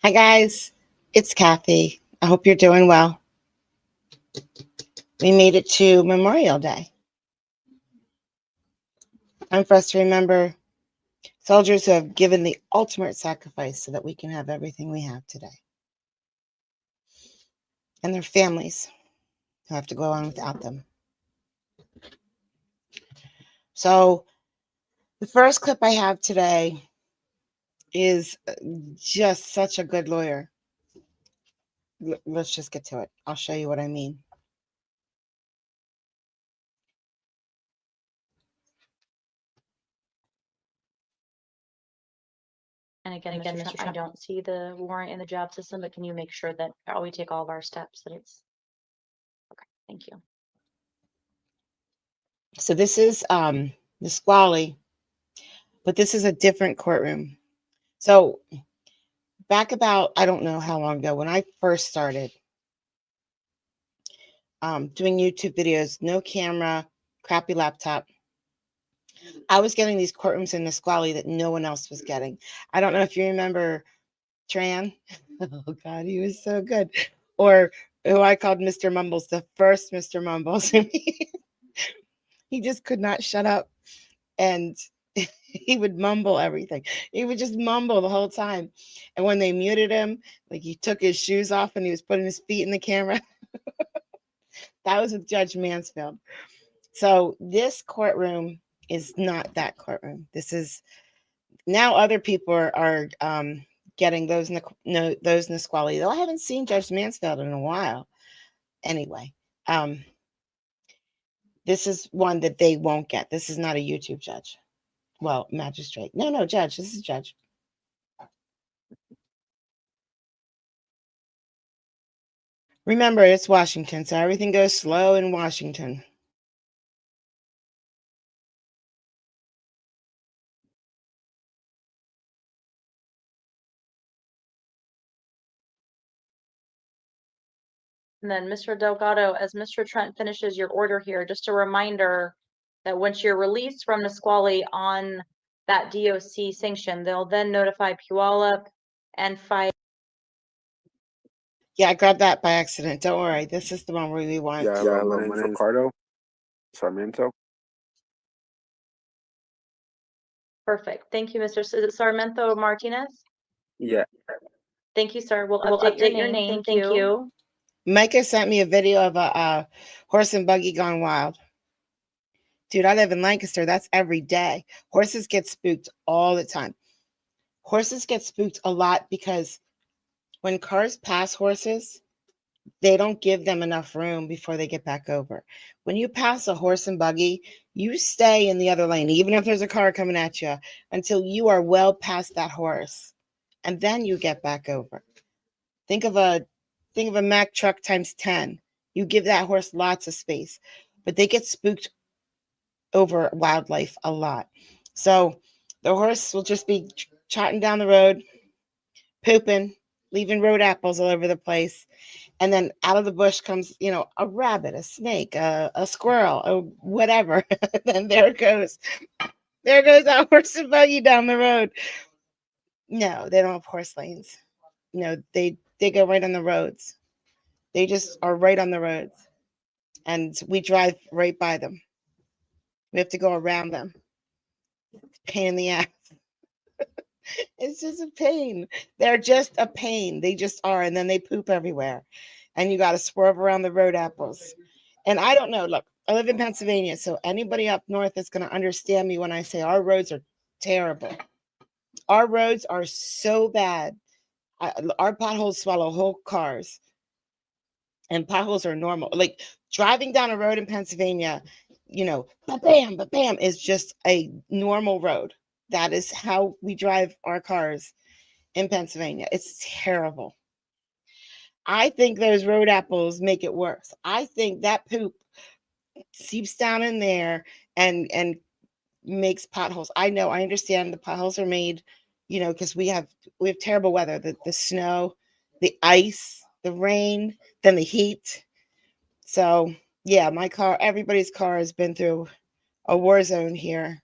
Hi, guys. It's Kathy. I hope you're doing well. We made it to Memorial Day. Time for us to remember soldiers who have given the ultimate sacrifice so that we can have everything we have today, and their families who have to go on without them. So, the first clip I have today is just such a good lawyer. Let's just get to it. I'll show you what I mean. And again, Mr. Trump, I don't see the warrant in the job system, but can you make sure that we take all of our steps that it's okay? Thank you. So this is the Squally, but this is a different courtroom. So back about, I don't know how long ago, when I first started doing YouTube videos, no camera, crappy laptop, I was getting these courtrooms in Nisqually that no one else was getting. I don't know if you remember Tran. Oh, God, he was so good. Or who I called Mr. Mumbles, the first Mr. Mumbles. He just could not shut up. And he would mumble everything. He would just mumble the whole time. And when they muted him, like he took his shoes off and he was putting his feet in the camera. That was with Judge Mansfield. So this courtroom is not that courtroom. This is now other people are getting those those Nisqually. Though I haven't seen Judge Mansfield in a while. Anyway, this is one that they won't get. This is not a YouTube judge. Well, magistrate. No, judge. This is judge. Remember, it's Washington, so everything goes slow in Washington. And then Mr. Delgado, as Mr. Trent finishes your order here, just a reminder that once you're released from Nisqually on that DOC sanction, they'll then notify Puyallup and fire. Yeah, I grabbed that by accident. Don't worry. This is the one where we want. Yeah, hello, my name's Ricardo Sarmiento. Perfect. Thank you, Mr. Sarmiento Martinez. Yeah. Thank you, sir. We'll update your name. Thank you. Micah sent me a video of a horse and buggy gone wild. Dude, I live in Lancaster. That's every day. Horses get spooked all the time. Horses get spooked a lot because when cars pass horses, they don't give them enough room before they get back over. When you pass a horse and buggy, you stay in the other lane, even if there's a car coming at you, until you are well past that horse, and then you get back over. Think of a Mack truck times 10. You give that horse lots of space, but they get spooked over wildlife a lot. So the horse will just be trotting down the road, pooping, leaving road apples all over the place. And then out of the bush comes, a rabbit, a snake, a squirrel, or whatever. Then there goes that horse and buggy down the road. No, they don't have horse lanes. No, they go right on the roads. They just are right on the roads. And we drive right by them. We have to go around them. Pain in the ass. It's just a pain. They're just a pain. They just are. And then they poop everywhere. And you got to swerve around the road apples. And I don't know. Look, I live in Pennsylvania. So anybody up north is going to understand me when I say our roads are terrible. Our roads are so bad. Our potholes swallow whole cars. And potholes are normal. Like driving down a road in Pennsylvania, bam, is just a normal road. That is how we drive our cars in Pennsylvania. It's terrible. I think those road apples make it worse. I think that poop seeps down in there and makes potholes. I know, I understand the potholes are made, because we have terrible weather, the snow, the ice, the rain, then the heat. So yeah, everybody's car has been through a war zone here,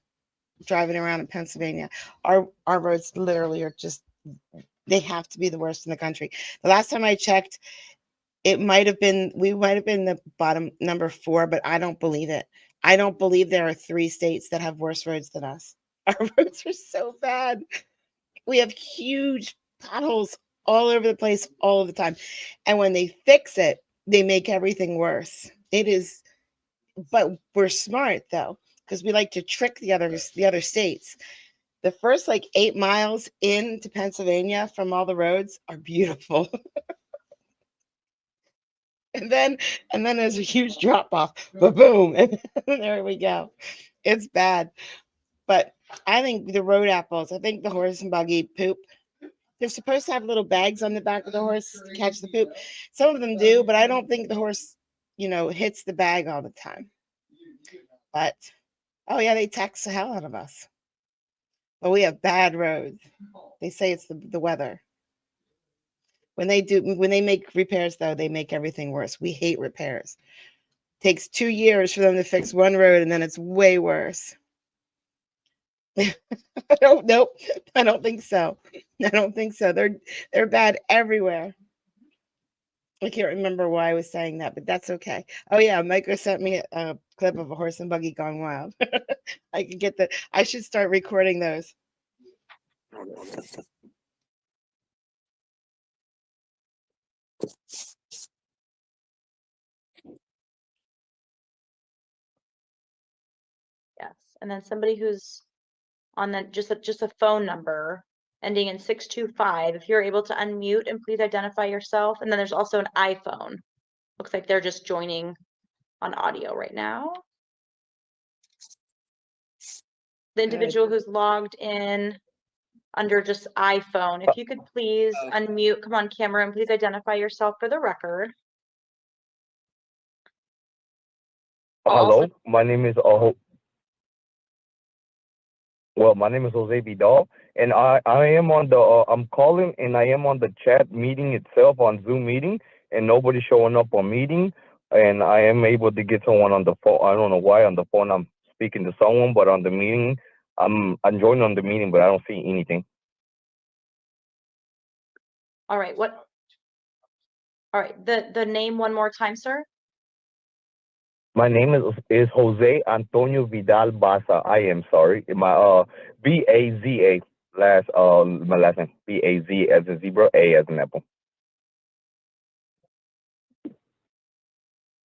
driving around in Pennsylvania. Our roads literally are just, They have to be the worst in the country. The last time I checked, we might have been the bottom number 4, but I don't believe it. I don't believe there are 3 states that have worse roads than us. Our roads are so bad. We have huge potholes all over the place all of the time. And when they fix it, they make everything worse. It is, but we're smart though, because we like to trick the other states. The first like 8 miles into Pennsylvania from all the roads are beautiful. and then there's a huge drop off. Boom. And there we go. It's bad. But I think the road apples, I think the horse and buggy poop. They're supposed to have little bags on the back of the horse to catch the poop. Some of them do, but I don't think the horse, hits the bag all the time. But, oh yeah, they tax the hell out of us. But we have bad roads. They say it's the weather. When they make repairs, though, they make everything worse. We hate repairs. It takes 2 years for them to fix one road, and then it's way worse. Nope. I don't think so. They're bad everywhere. I can't remember why I was saying that, but that's okay. Oh yeah, Micah sent me a clip of a horse and buggy gone wild. I can get that. I should start recording those. Yes, and then somebody who's on just a phone number ending in 625. If you're able to unmute and please identify yourself. And then there's also an iPhone. Looks like they're just joining on audio right now. The individual who's logged in under just iPhone, if you could please unmute, come on camera, and please identify yourself for the record. Hello, my name is my name is Jose Vidal, and I am on the I'm calling, and I am on the chat meeting itself on Zoom meeting, and nobody's showing up on meeting, and I am able to get someone on the phone. I don't know why on the phone I'm speaking to someone, but on the meeting I'm joining on the meeting, but I don't see anything. All right, all right, the name one more time, sir. My name is Jose Antonio Vidal Baza. I am sorry. My Baza my last name. Baz as in zebra, A as in apple.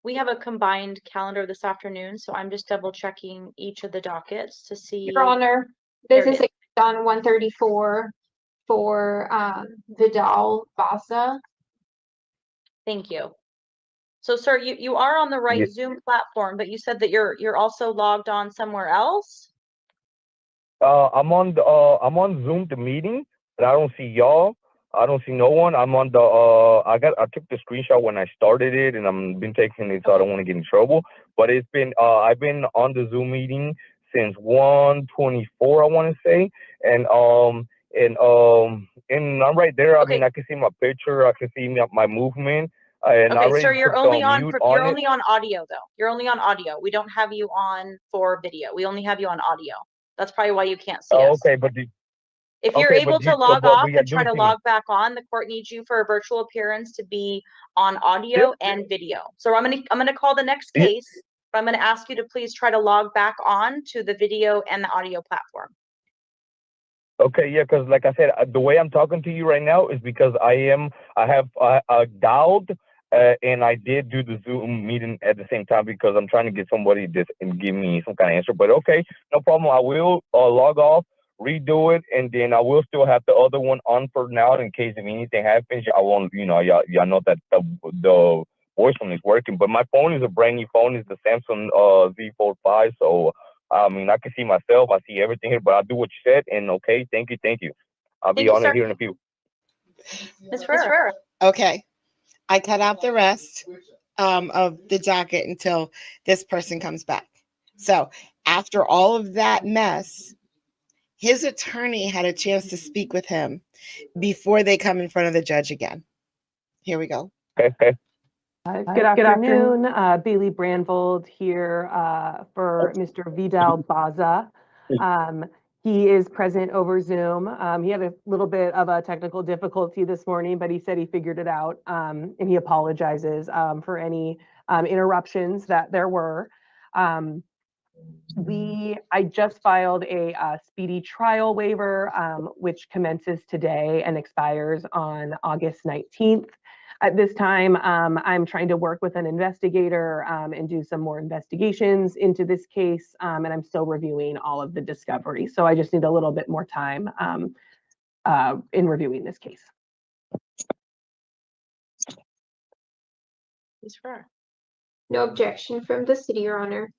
We have a combined calendar this afternoon, so I'm just double checking each of the dockets to see. Your Honor, There this it is on 134 for Vidal Baza. Thank you. So, sir, you are on the right Zoom platform, but you said that you're also logged on somewhere else. I'm on Zoom the meeting, but I don't see y'all. I don't see no one. I'm on the I took the screenshot when I started it, and I've been taking it, so I don't want to get in trouble. But it's been I've been on the Zoom meeting since 1:24, I want to say, and I'm right there. I mean, I can see my picture, I can see my movement. And Okay, sir, you're only on audio though. You're only on audio. We don't have you on for video. We only have you on audio. That's probably why you can't see us. Okay, but if you're able to log off and try to log back on, the court needs you for a virtual appearance to be on audio and video. So I'm gonna call the next case, but I'm gonna ask you to please try to log back on to the video and the audio platform. Okay, yeah, because like I said, the way I'm talking to you right now is because I have dialed and I did do the Zoom meeting at the same time because I'm trying to get somebody and give me some kind of answer. But okay, no problem. I will log off, redo it, and then I will still have the other one on for now in case if anything happens. I won't, y'all know that the voice one is working. But my phone is a brand new phone. It's the Samsung Z Fold 5, so. I mean, I can see myself. I see everything here, but I'll do what you said. And okay, thank you. I'll be on it here in a few. Ms. Ferrer. Okay. I cut out the rest of the docket until this person comes back. So after all of that mess, his attorney had a chance to speak with him before they come in front of the judge again. Here we go. Okay. Good afternoon. Bailey Brandvold here for Mr. Vidal Baza. He is present over Zoom. He had a little bit of a technical difficulty this morning, but he said he figured it out, and he apologizes for any interruptions that there were. I just filed a speedy trial waiver, which commences today and expires on August 19th. At this time, I'm trying to work with an investigator and do some more investigations into this case, and I'm still reviewing all of the discovery. So I just need a little bit more time in reviewing this case. Ms. Farrar. No objection from the city, Your Honor.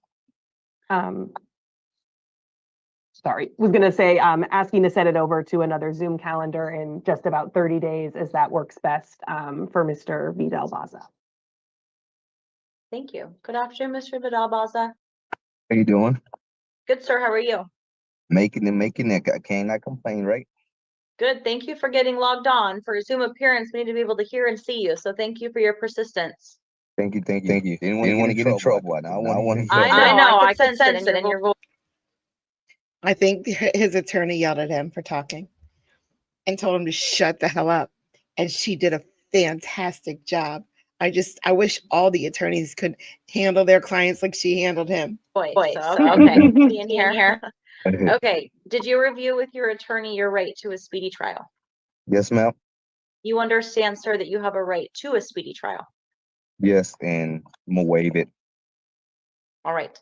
Sorry, was going to say, asking to set it over to another Zoom calendar in just about 30 days, as that works best for Mr. Vidal-Baza. Thank you. Good afternoon, Mr. Vidal-Baza. How you doing? Good, sir. How are you? Making it. I cannot complain, right? Good. Thank you for getting logged on. For a Zoom appearance, we need to be able to hear and see you. So thank you for your persistence. Thank you. Didn't want to get in trouble. I want to. I know. I could sense it in your voice. I think his attorney yelled at him for talking and told him to shut the hell up. And she did a fantastic job. I wish all the attorneys could handle their clients like she handled him. So, okay. Being here. Okay. Did you review with your attorney your right to a speedy trial? Yes, ma'am. You understand, sir, that you have a right to a speedy trial. Yes, and I'm gonna waive it. All right.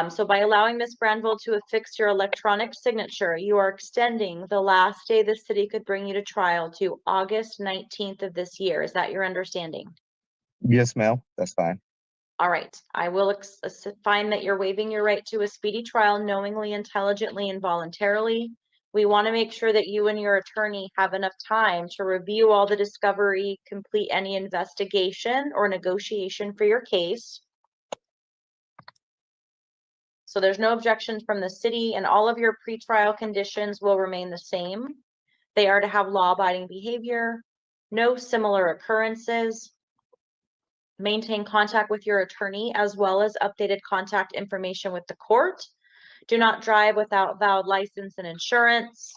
So by allowing Ms. Granville to affix your electronic signature, you are extending the last day the city could bring you to trial to August 19th of this year. Is that your understanding? Yes, ma'am. That's fine. All right. I will find that you're waiving your right to a speedy trial knowingly, intelligently, and voluntarily. We want to make sure that you and your attorney have enough time to review all the discovery, complete any investigation or negotiation for your case. So there's no objections from the city, and all of your pretrial conditions will remain the same. They are to have law-abiding behavior, no similar occurrences, maintain contact with your attorney, as well as updated contact information with the court. Do not drive without valid license and insurance.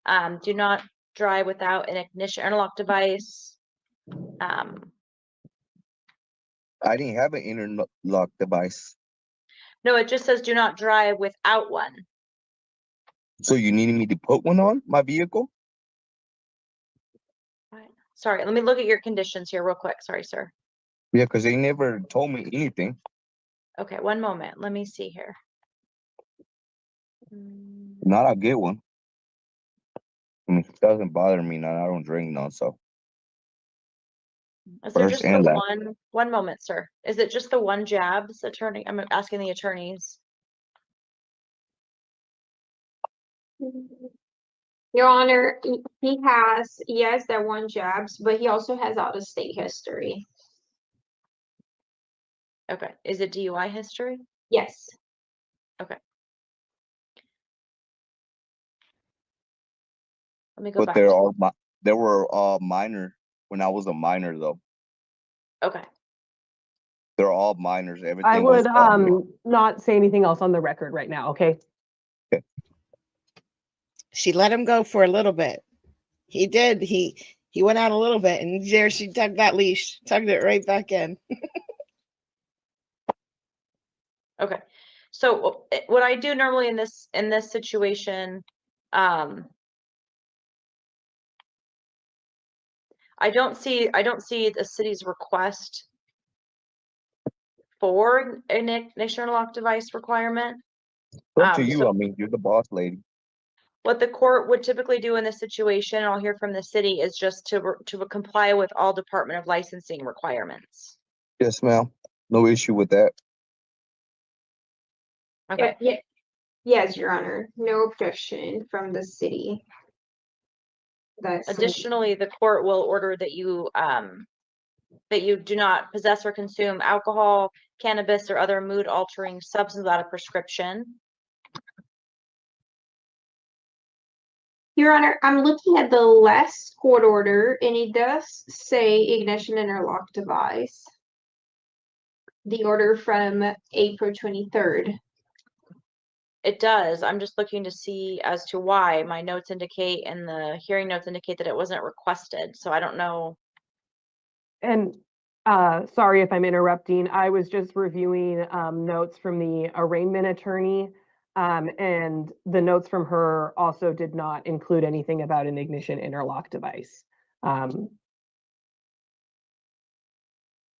Do not drive without an ignition interlock device. I didn't have an interlock device. No, it just says do not drive without one. So you needed me to put one on my vehicle? Sorry, let me look at your conditions here real quick. Sorry, sir. Yeah, because they never told me anything. Okay, one moment. Let me see here. Not I'll get one. I mean, it doesn't bother me now. I don't drink now, so. Is there First just the and last. one moment, sir? Is it just the one jabs, attorney? I'm asking the attorneys. Your Honor, he has, yes, that one jabs, but he also has out-of-state history. Okay, is it DUI history? Yes. Okay. Let me go But back. they were all minor when I was a minor, though. Okay. They're all minors. Everything I would was not say anything else on the record right now, okay? She let him go for a little bit. He did. He went out a little bit, and there she tugged that leash, tugged it right back in. Okay. So what I do normally in this situation, I don't see the city's request for an ignition interlock device requirement. Up to you. I mean, you're the boss lady. What the court would typically do in this situation, and I'll hear from the city, is just to comply with all Department of Licensing requirements. Yes, ma'am. No issue with that. Okay. Yeah. Yes, Your Honor. No objection from the city. Additionally, the court will order that you do not possess or consume alcohol, cannabis, or other mood-altering substance without a prescription. Your Honor, I'm looking at the last court order, and it does say ignition interlock device. The order from April 23rd. It does. I'm just looking to see as to why. My notes indicate and the hearing notes indicate that it wasn't requested. So I don't know. And sorry if I'm interrupting. I was just reviewing notes from the arraignment attorney, and the notes from her also did not include anything about an ignition interlock device. On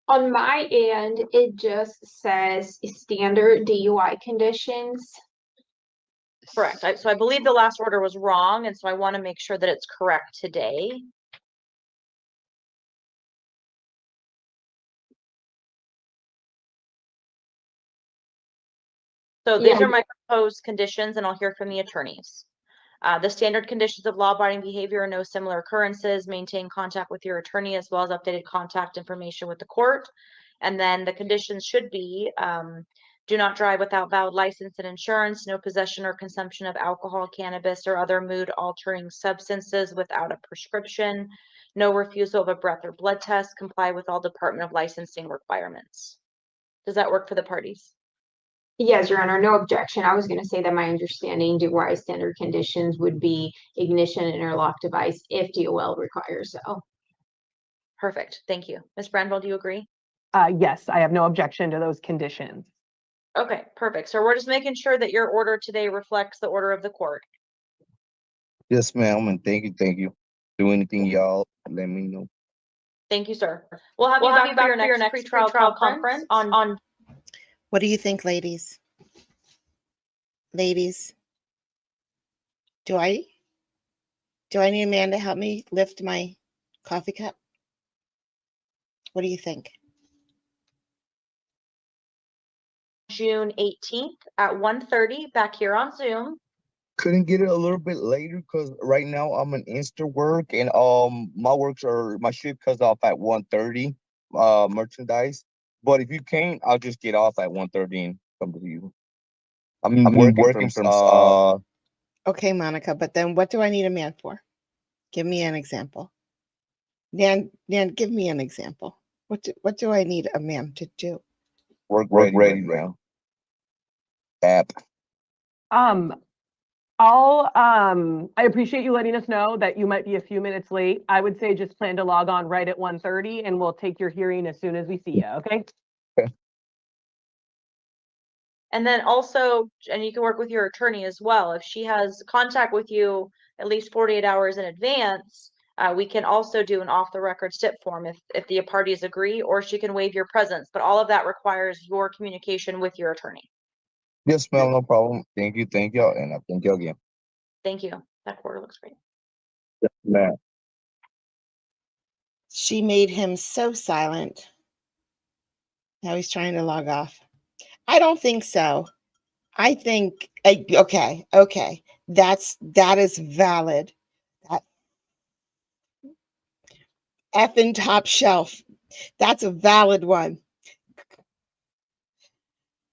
my end, it just says standard DUI conditions. Correct. So I believe the last order was wrong, and so I want to make sure that it's correct today. So these Yeah. are my proposed conditions, and I'll hear from the attorneys. The standard conditions of law-abiding behavior are no similar occurrences, maintain contact with your attorney as well as updated contact information with the court. And then the conditions should be, do not drive without valid license and insurance, no possession or consumption of alcohol, cannabis, or other mood-altering substances without a prescription, no refusal of a breath or blood test, comply with all Department of Licensing requirements. Does that work for the parties? Yes, Your Honor, no objection. I was going to say that my understanding DUI standard conditions would be ignition interlock device if DOL requires so. Perfect. Thank you. Ms. Brandwell, do you agree? Yes, I have no objection to those conditions. Okay, perfect. So we're just making sure that your order today reflects the order of the court. Yes, ma'am, and thank you. Do anything y'all let me know. Thank you, sir. We'll have you back for your next pretrial conference on. What do you think, ladies? Ladies, do I need a man to help me lift my coffee cup? What do you think? June 18th at 1:30 back here on Zoom. Couldn't get it a little bit later because right now I'm in Insta work and my shift cuts off at 1:30, merchandise. But if you can't, I'll just get off at 1:30 and come to you. I'm working from Okay, Monica, but then what do I need a man for? Give me an example. Nan, give me an example. What do I need a man to do? work ready now. App. I appreciate you letting us know that you might be a few minutes late. I would say just plan to log on right at 1:30 and we'll take your hearing as soon as we see you, okay? And then also, and you can work with your attorney as well. If she has contact with you at least 48 hours in advance, we can also do an off-the-record SIP form if the parties agree, or she can waive your presence. But all of that requires your communication with your attorney. Yes, ma'am, no problem. Thank you, and I thank you again. Thank you. That quarter looks great. Yes, ma'am. She made him so silent. Now he's trying to log off. I don't think so. I think okay. That is valid. That effing top shelf. That's a valid one.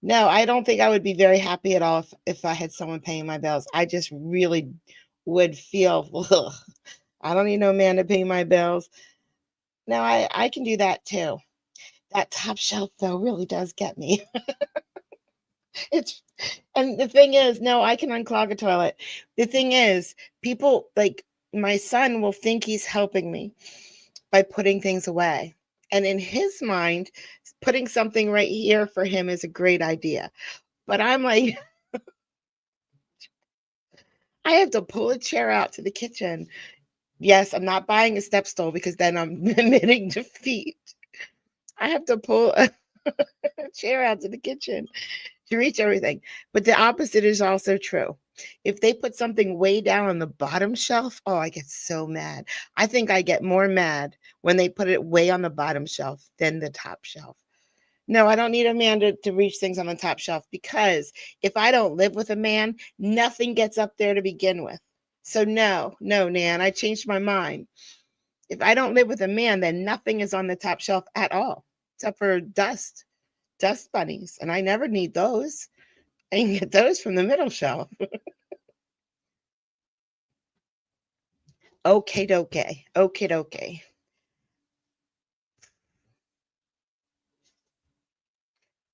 No, I don't think I would be very happy at all if I had someone paying my bills. I just really would feel, ugh, I don't need no man to pay my bills. No, I can do that too. That top shelf though really does get me. And the thing is, no, I can unclog a toilet. The thing is, people like my son will think he's helping me by putting things away. And in his mind, putting something right here for him is a great idea. But I'm like, I have to pull a chair out to the kitchen. Yes, I'm not buying a step stool because then I'm admitting defeat. I have to pull a chair out to the kitchen to reach everything. But the opposite is also true. If they put something way down on the bottom shelf, oh, I get so mad. I think I get more mad when they put it way on the bottom shelf than the top shelf. No, I don't need a man to reach things on the top shelf because if I don't live with a man, nothing gets up there to begin with. So no, Nan, I changed my mind. If I don't live with a man, then nothing is on the top shelf at all, except for dust bunnies. And I never need those. I can get those from the middle shelf. Okay.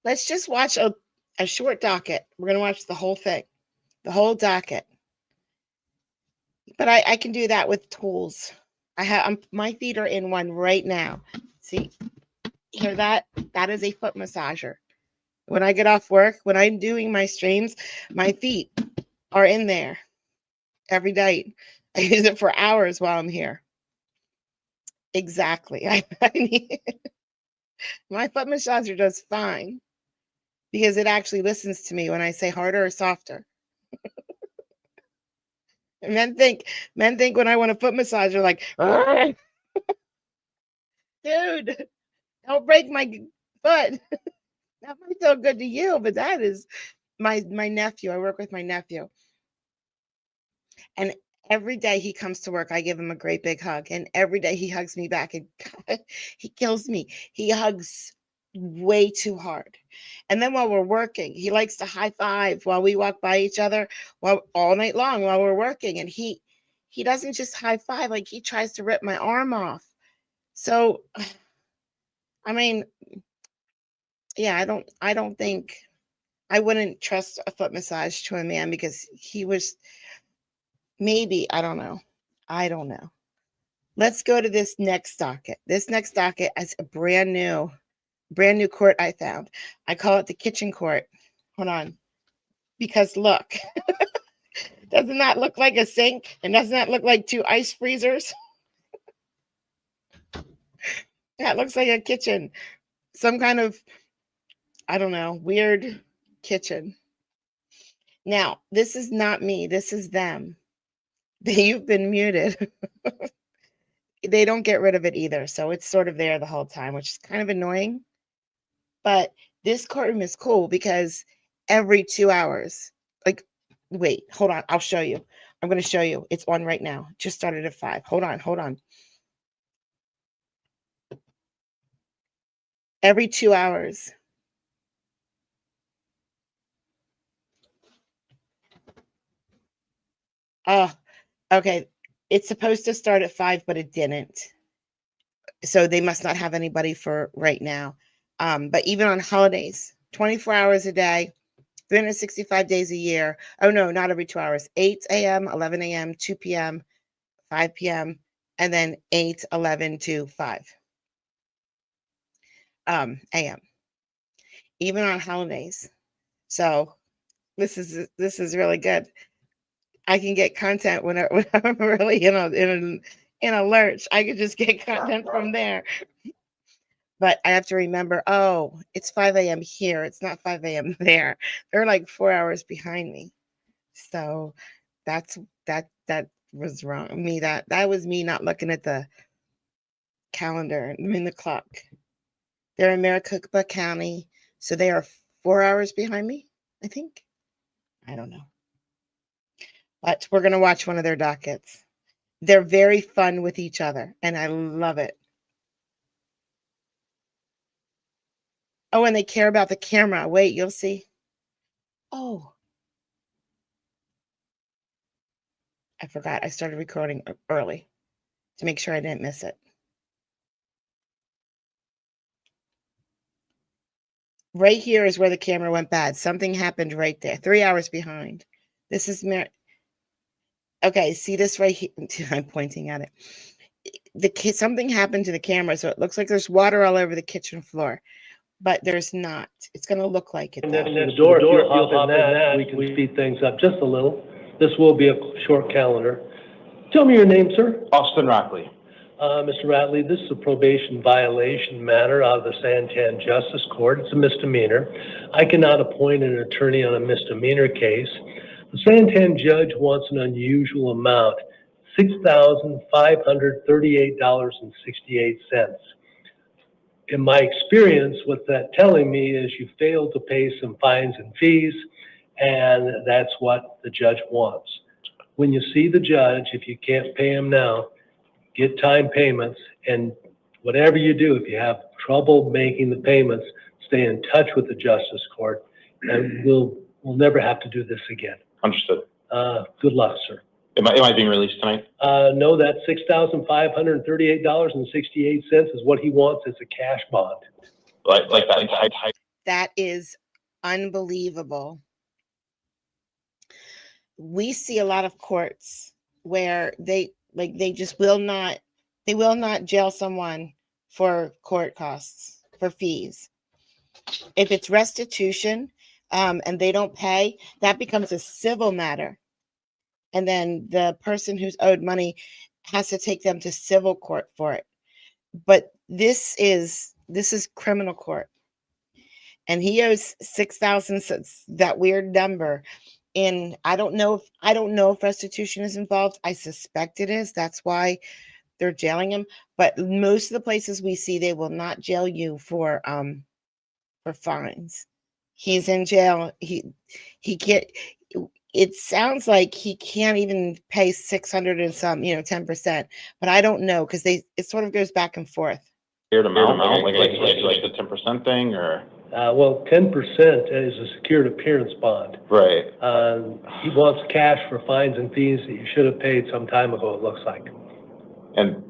Let's just watch a short docket. We're going to watch the whole thing. the whole docket. But I can do that with tools. My feet are in one right now. See, hear that? That is a foot massager. When I get off work, when I'm doing my streams, my feet are in there every night. I use it for hours while I'm here. Exactly. I need my foot massager does fine because it actually listens to me when I say harder or softer. And men think when I want a foot massager, like, dude, don't break my foot. That might feel good to you, but that is my nephew. I work with my nephew. And every day he comes to work, I give him a great big hug. And every day he hugs me back. And God, he kills me. He hugs way too hard. And then while we're working, he likes to high five while we walk by each other all night long while we're working. And he doesn't just high five, like he tries to rip my arm off. So, I mean, yeah, I don't think I wouldn't trust a foot massage to a man because he was maybe, I don't know. Let's go to this next docket. This next docket is a brand new court I found. I call it the kitchen court. Hold on. Because look, doesn't that look like a sink? And doesn't that look like 2 ice freezers? That looks like a kitchen. Some kind of, I don't know, weird kitchen. Now, this is not me. This is them. You've been muted. They don't get rid of it either. So it's sort of there the whole time, which is kind of annoying. But this courtroom is cool because every 2 hours, like, wait, hold on. I'll show you. I'm going to show you. It's on right now. Just started at 5. Hold on. Every 2 hours. Oh, okay. It's supposed to start at 5, but it didn't. So they must not have anybody for right now. But even on holidays, 24 hours a day, 365 days a year. Oh, no, not every 2 hours. 8 a.m., 11 a.m., 2 p.m., 5 p.m., and then 8, 11 to 5 a.m. Even on holidays. So this is really good. I can get content when I'm really in a lurch. I could just get content from there. But I have to remember, oh, it's 5 a.m. here. It's not 5 a.m. there. They're like 4 hours behind me. So that was wrong. That was me not looking at the calendar. I mean the clock. They're in Maricopa County, so they are 4 hours behind me, I think. I don't know. But we're gonna watch one of their dockets. They're very fun with each other, and I love it. Oh, and they care about the camera. Wait, you'll see. Oh, I forgot. I started recording early to make sure I didn't miss it. Right here is where the camera went bad. Something happened right there. 3 hours behind. This is okay, see this right here? I'm pointing at it. Something happened to the camera, so it looks like there's water all over the kitchen floor. But there's not. It's going to look like it, though. Next door, if you'll hop in that, we can speed things up just a little. This will be a short calendar. Tell me your name, sir. Austin Rockley. Mr. Ratley, this is a probation violation matter out of the Santan Justice Court. It's a misdemeanor. I cannot appoint an attorney on a misdemeanor case. The Santan judge wants an unusual amount, $6,538.68. In my experience, what that telling me is you failed to pay some fines and fees, and that's what the judge wants. When you see the judge, if you can't pay him now, get time payments, and whatever you do, if you have trouble making the payments, stay in touch with the Justice Court, and we'll never have to do this again. Understood. Good luck, sir. Am I being released tonight? No, that $6,538.68 is what he wants as a cash bond. Like that. That is unbelievable. we see a lot of courts where they just will not jail someone for court costs, for fees. If it's restitution, and they don't pay, that becomes a civil matter. And then the person who's owed money has to take them to civil court for it. But this is criminal court. And he owes 6,000, that weird number. And I don't know if restitution is involved. I suspect it is. That's why they're jailing him. But most of the places we see, they will not jail you for fines. He's in jail. He can't. It sounds like he can't even pay 600 and some, 10%. But I don't know, because it sort of goes back and forth. Weird amount, like the 10% thing, or? Well, 10% is a secured appearance bond. Right. He wants cash for fines and fees that you should have paid some time ago, it looks like. And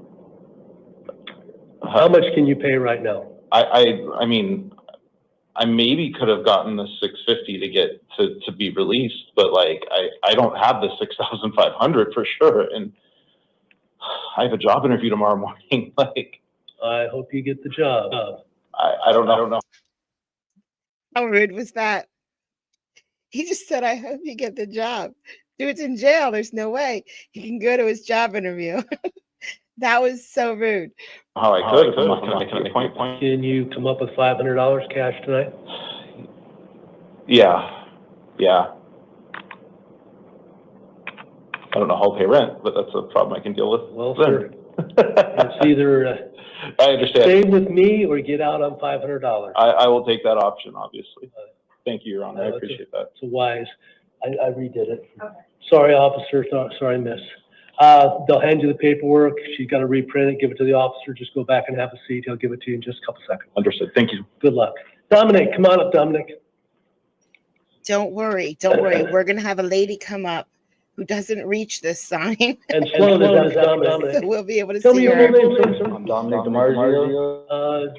how much can you pay right now? I mean, I maybe could have gotten the 650 to get to be released, but like I don't have the 6,500 for sure, and I have a job interview tomorrow morning. Like, I hope you get the job. I don't know. How rude was that? He just said, "I hope you get the job." Dude's in jail. There's no way he can go to his job interview. That was so rude. How I could. I'm not making a point. Can you come up with $500 cash tonight? Yeah. I don't know how to pay rent, but that's a problem I can deal with. Well, sir, it's either I understand. Stay with me or get out on $500. I will take that option, obviously. Thank you, Your Honor. I appreciate that. It's wise. I redid it. Okay. Sorry, officer. Sorry, miss. They'll hand you the paperwork. She's got to reprint it, give it to the officer. Just go back and have a seat. He'll give it to you in just a couple seconds. Understood. Thank you. Good luck. Dominic, come on up, Dominic. Don't worry. We're going to have a lady come up who doesn't reach this sign. And Sloan is Dominic. So we'll be able to Tell see me her. your full name, sir. I'm Dominic DiMarzio.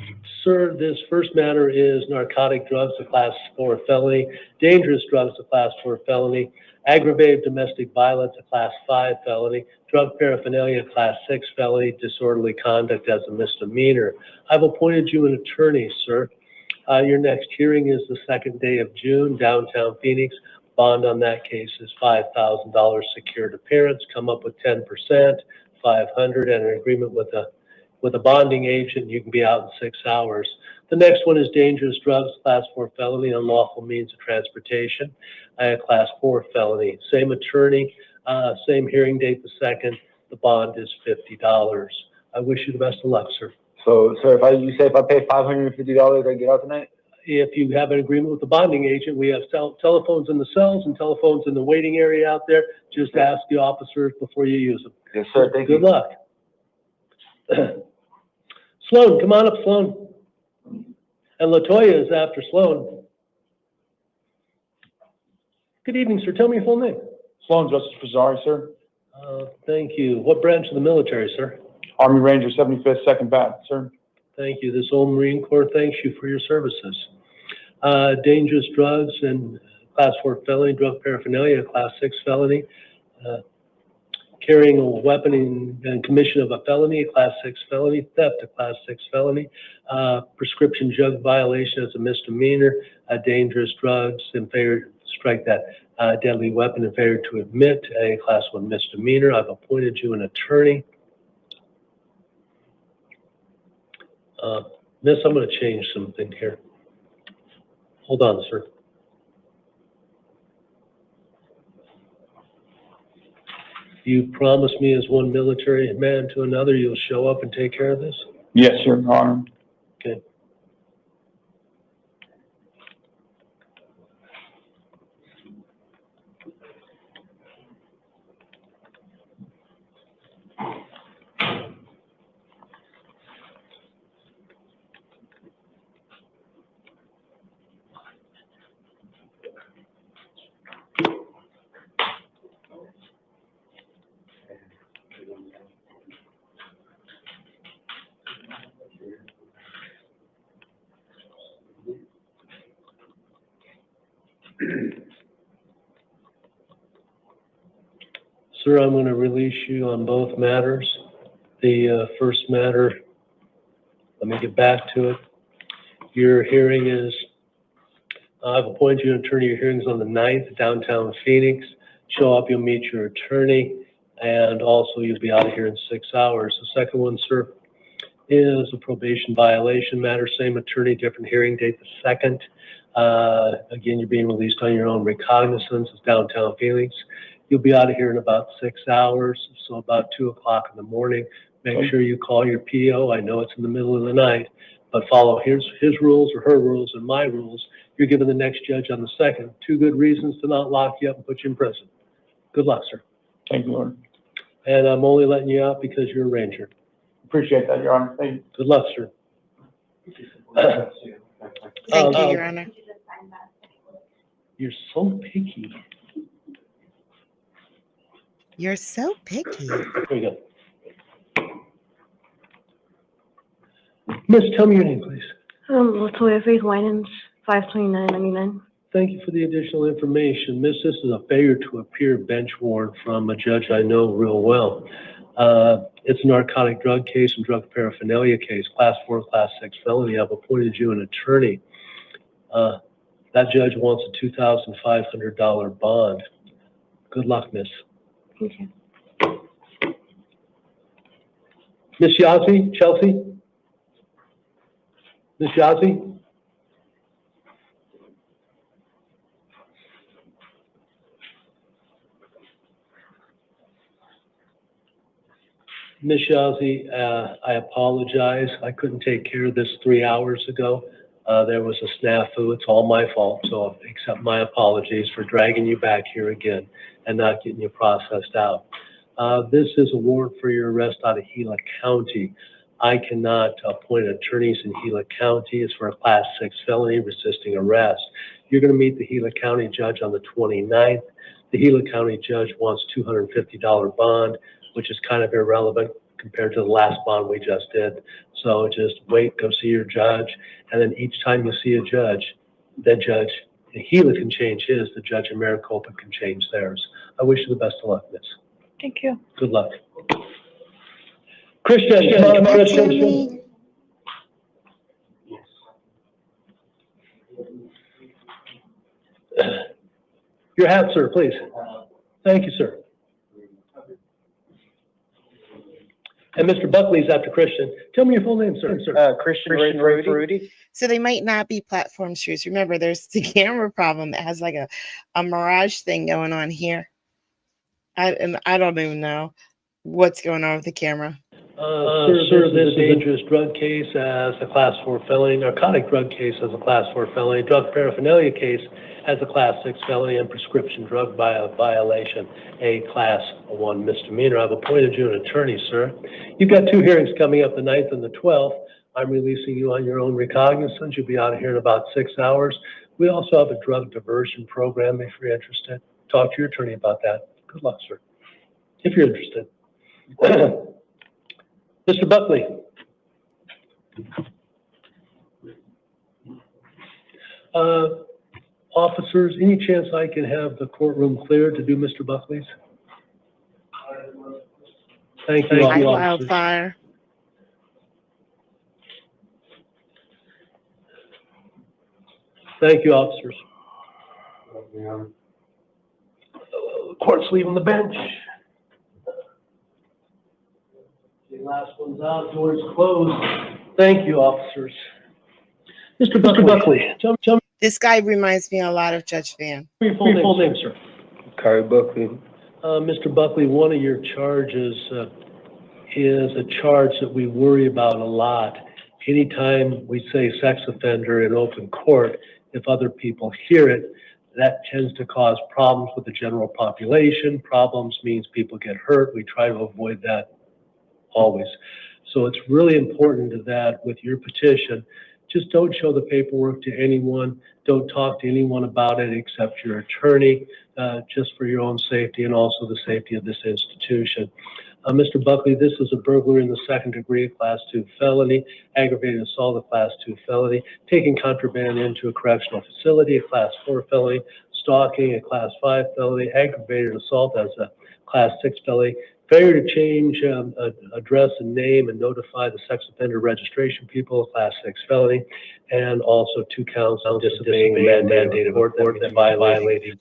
Sir, this first matter is narcotic drugs, a class 4 felony, dangerous drugs, a class 4 felony, aggravated domestic violence, a class 5 felony, drug paraphernalia, a class 6 felony, disorderly conduct as a misdemeanor. I've appointed you an attorney, sir. Your next hearing is the 2nd day of June, downtown Phoenix. Bond on that case is $5,000 secured appearance. Come up with 10%, $500, and an agreement with a bonding agent. You can be out in 6 hours. The next one is dangerous drugs, class 4 felony, unlawful means of transportation, class 4 felony. Same attorney, same hearing date, the 2nd. The bond is $50. I wish you the best of luck, sir. So, sir, if I pay $550, I get out tonight? If you have an agreement with the bonding agent, we have telephones in the cells and telephones in the waiting area out there. Just ask the officers before you use them. Yes, sir. Thank you. Good luck. Sloan, come on up, Sloan. And LaToya is after Sloan. Good evening, sir. Tell me your full name. Sloan Justice Pizzari, sir. Thank you. What branch of the military, sir? Army Ranger 75th, 2nd Bat, sir. Thank you. This old Marine Corps thanks you for your services. Dangerous drugs and class 4 felony, drug paraphernalia, class 6 felony. Carrying a weapon in commission of a felony, a class 6 felony, theft, a class 6 felony, prescription drug violation as a misdemeanor, dangerous drugs and failure, strike that, deadly weapon and failure to admit, a class 1 misdemeanor. I've appointed you an attorney. Miss, I'm going to change something here. Hold on, sir. You promised me as one military man to another, you'll show up and take care of this? Yes, sir, Your Honor. Okay. Sir, I'm going to release you on both matters. The first matter, let me get back to it. Your hearing is, I've appointed you an attorney. Your hearing's on the 9th, downtown Phoenix. Show up, you'll meet your attorney, and also you'll be out of here in 6 hours. The second one, sir, is a probation violation matter. Same attorney, different hearing date, the 2nd. Again, you're being released on your own recognizance. It's downtown Phoenix. You'll be out of here in about 6 hours, so about 2 o'clock in the morning. Make sure you call your PO. I know it's in the middle of the night, but follow his rules or her rules and my rules. You're giving the next judge on the 2nd 2 good reasons to not lock you up and put you in prison. Good luck, sir. Thank you, Lord. And I'm only letting you out because you're a ranger. Appreciate that, Your Honor. Thank you. Good luck, sir. Thank you, Your Honor. You're so picky. You're so picky. Here we go. Miss, tell me your name, please. Latoya Faith Winans, 52999. Thank you for the additional information. Miss, this is a failure to appear bench warrant from a judge I know real well. It's a narcotic drug case and drug paraphernalia case, class 4, class 6 felony. I've appointed you an attorney. That judge wants a $2,500 bond. Good luck, miss. Thank you. Miss Yazzie, Chelsea? Miss Yazzie? Miss Yazzie, I apologize. I couldn't take care of this 3 hours ago. There was a snafu. It's all my fault. So accept my apologies for dragging you back here again and not getting you processed out. This is a warrant for your arrest out of Gila County. I cannot appoint attorneys in Gila County. It's for a class 6 felony, resisting arrest. You're going to meet the Gila County judge on the 29th. The Gila County judge wants $250 bond, which is kind of irrelevant compared to the last bond we just did. So just wait, go see your judge. And then each time you see a judge, that judge in Gila can change his, the judge in Maricopa can change theirs. I wish you the best of luck, miss. Thank you. Good luck. Christian, come on, Christian. Your hat, sir, please. Thank you, sir. And Mr. Buckley's after Christian. Tell me your full name, sir. Christian Rudy. So they might not be platform shoes. Remember, there's the camera problem. It has like a mirage thing going on here. I don't even know what's going on with the camera. Sir, this is a dangerous drug case as a class 4 felony, narcotic drug case as a class 4 felony, drug paraphernalia case as a class 6 felony, and prescription drug violation, a class 1 misdemeanor. I've appointed you an attorney, sir. You've got 2 hearings coming up, the 9th and the 12th. I'm releasing you on your own recognizance. You'll be out of here in about 6 hours. We also have a drug diversion program if you're interested. Talk to your attorney about that. Good luck, sir, if you're interested. Mr. Buckley. Officers, any chance I can have the courtroom cleared to do Mr. Buckley's? Thank you, Hi, officers. Wildfire. Thank you, officers. Court's leaving the bench. The last one's out, doors closed. Thank you, officers. Mr. Buckley, tell me This guy reminds me a lot of Judge Van. your full name, sir. Kari Buckley. Mr. Buckley, one of your charges is a charge that we worry about a lot. Anytime we say sex offender in open court, if other people hear it, that tends to cause problems with the general population. Problems means people get hurt. We try to avoid that always. So it's really important that with your petition, just don't show the paperwork to anyone. Don't talk to anyone about it except your attorney, just for your own safety and also the safety of this institution. Mr. Buckley, this is a burglary in the 2nd degree, class 2 felony, aggravated assault, a class 2 felony, taking contraband into a correctional facility, a class 4 felony, stalking, a class 5 felony, aggravated assault as a Class 6 felony. Failure to change address and name and notify the sex offender registration people, Class 6 felony. And also 2 counts of disobeying mandated court that violating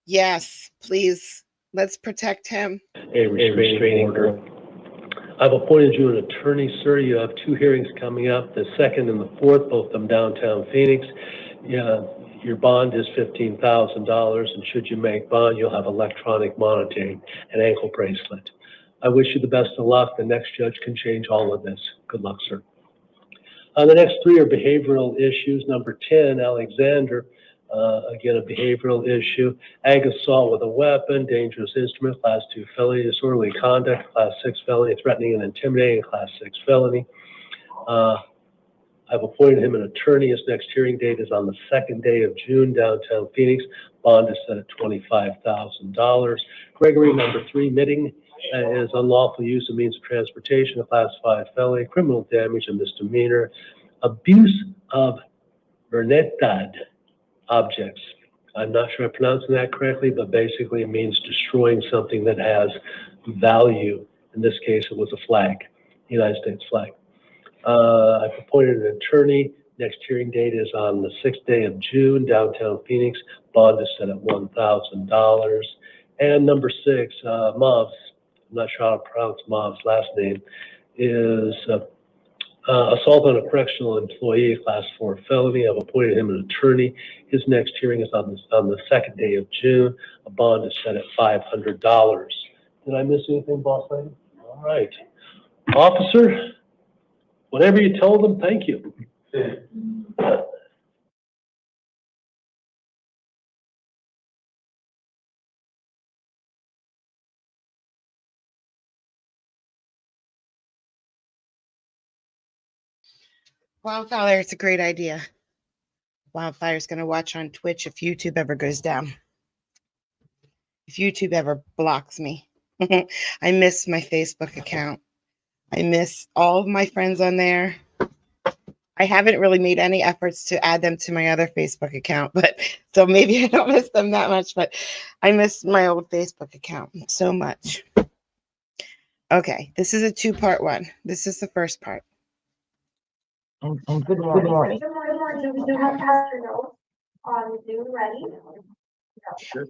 Yes, please. Let's protect him. a restraining order. I've appointed you an attorney, sir. You have 2 hearings coming up, the 2nd and the 4th, both of them downtown Phoenix. Yeah, your bond is $15,000, and should you make bond, you'll have electronic monitoring and ankle bracelet. I wish you the best of luck. The next judge can change all of this. Good luck, sir. The next 3 are behavioral issues. Number 10, Alexander. Again, a behavioral issue. Ag assault with a weapon, dangerous instrument, Class 2 felony, disorderly conduct, Class 6 felony, threatening and intimidating, Class 6 felony. I've appointed him an attorney. His next hearing date is on the 2nd day of June, downtown Phoenix. Bond is set at $25,000. Gregory, number 3, Mitting, is unlawful use of means of transportation, a Class 5 felony, criminal damage, a misdemeanor, abuse of vernetad objects. I'm not sure I'm pronouncing that correctly, but basically it means destroying something that has value. In this case, it was a flag, the United States flag. I've appointed an attorney. Next hearing date is on the 6th day of June, downtown Phoenix. Bond is set at $1,000. And number 6, Mavs, I'm not sure how to pronounce Mavs' last name, is assault on a correctional employee, Class 4 felony. I've appointed him an attorney. His next hearing is on the 2nd day of June. A bond is set at $500. Did I miss anything, boss lady? All right. Officer, whatever you told them, thank you. Wildfire, it's a great idea. Wildfire's going to watch on Twitch if YouTube ever goes down. If YouTube ever blocks me. I miss my Facebook account. I miss all of my friends on there. I haven't really made any efforts to add them to my other Facebook account, but so maybe I don't miss them that much, but I miss my old Facebook account so much. Okay, this is a 2-part one. This is the first part. And good morning. Good morning. We do have Pastor Notes on Zoom ready. Sure.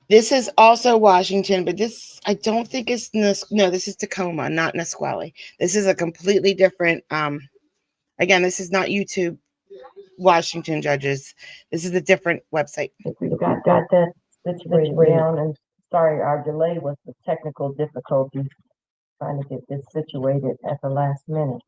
This is also Washington, but this, I don't think it's, no, this is Tacoma, not Nisqually. This is a completely different, again, this is not YouTube Washington judges. This is a different website. We've got that situated down, and sorry, our delay was the technical difficulties trying to get this situated at the last minute.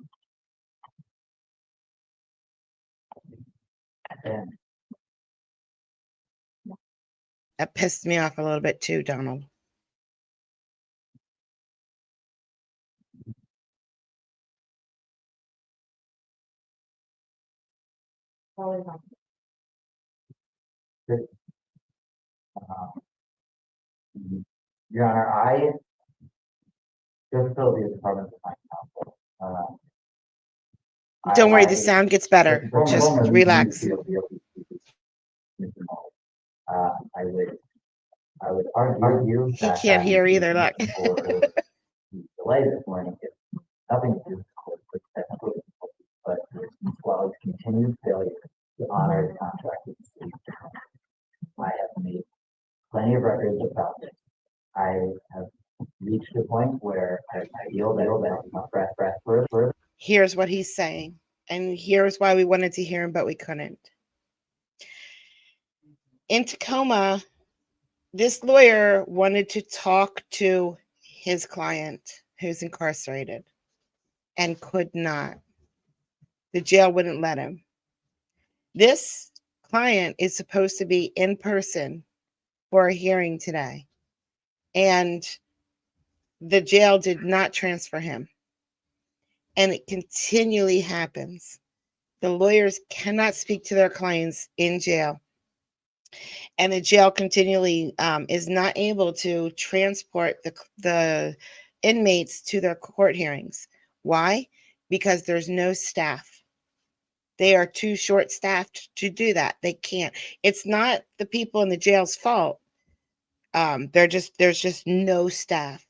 That pissed me off a little bit too, Donald. Your Honor, I just feel the Department of Counsel. Don't worry, the sound gets better. Just relax. I would argue he can't hear either. Look. Delay this morning is nothing to do with the court, but Nisqually's continued failure to honor the contract with the city. I have made plenty of records about this. I have reached a point where I feel that my breath further. Here's what he's saying, and here's why we wanted to hear him, but we couldn't. In Tacoma, this lawyer wanted to talk to his client who's incarcerated and could not. The jail wouldn't let him. This client is supposed to be in person for a hearing today, and the jail did not transfer him. And it continually happens. The lawyers cannot speak to their clients in jail. And the jail continually is not able to transport the inmates to their court hearings. Why? Because there's no staff. They are too short-staffed to do that. They can't. It's not the people in the jail's fault. There's just no staff.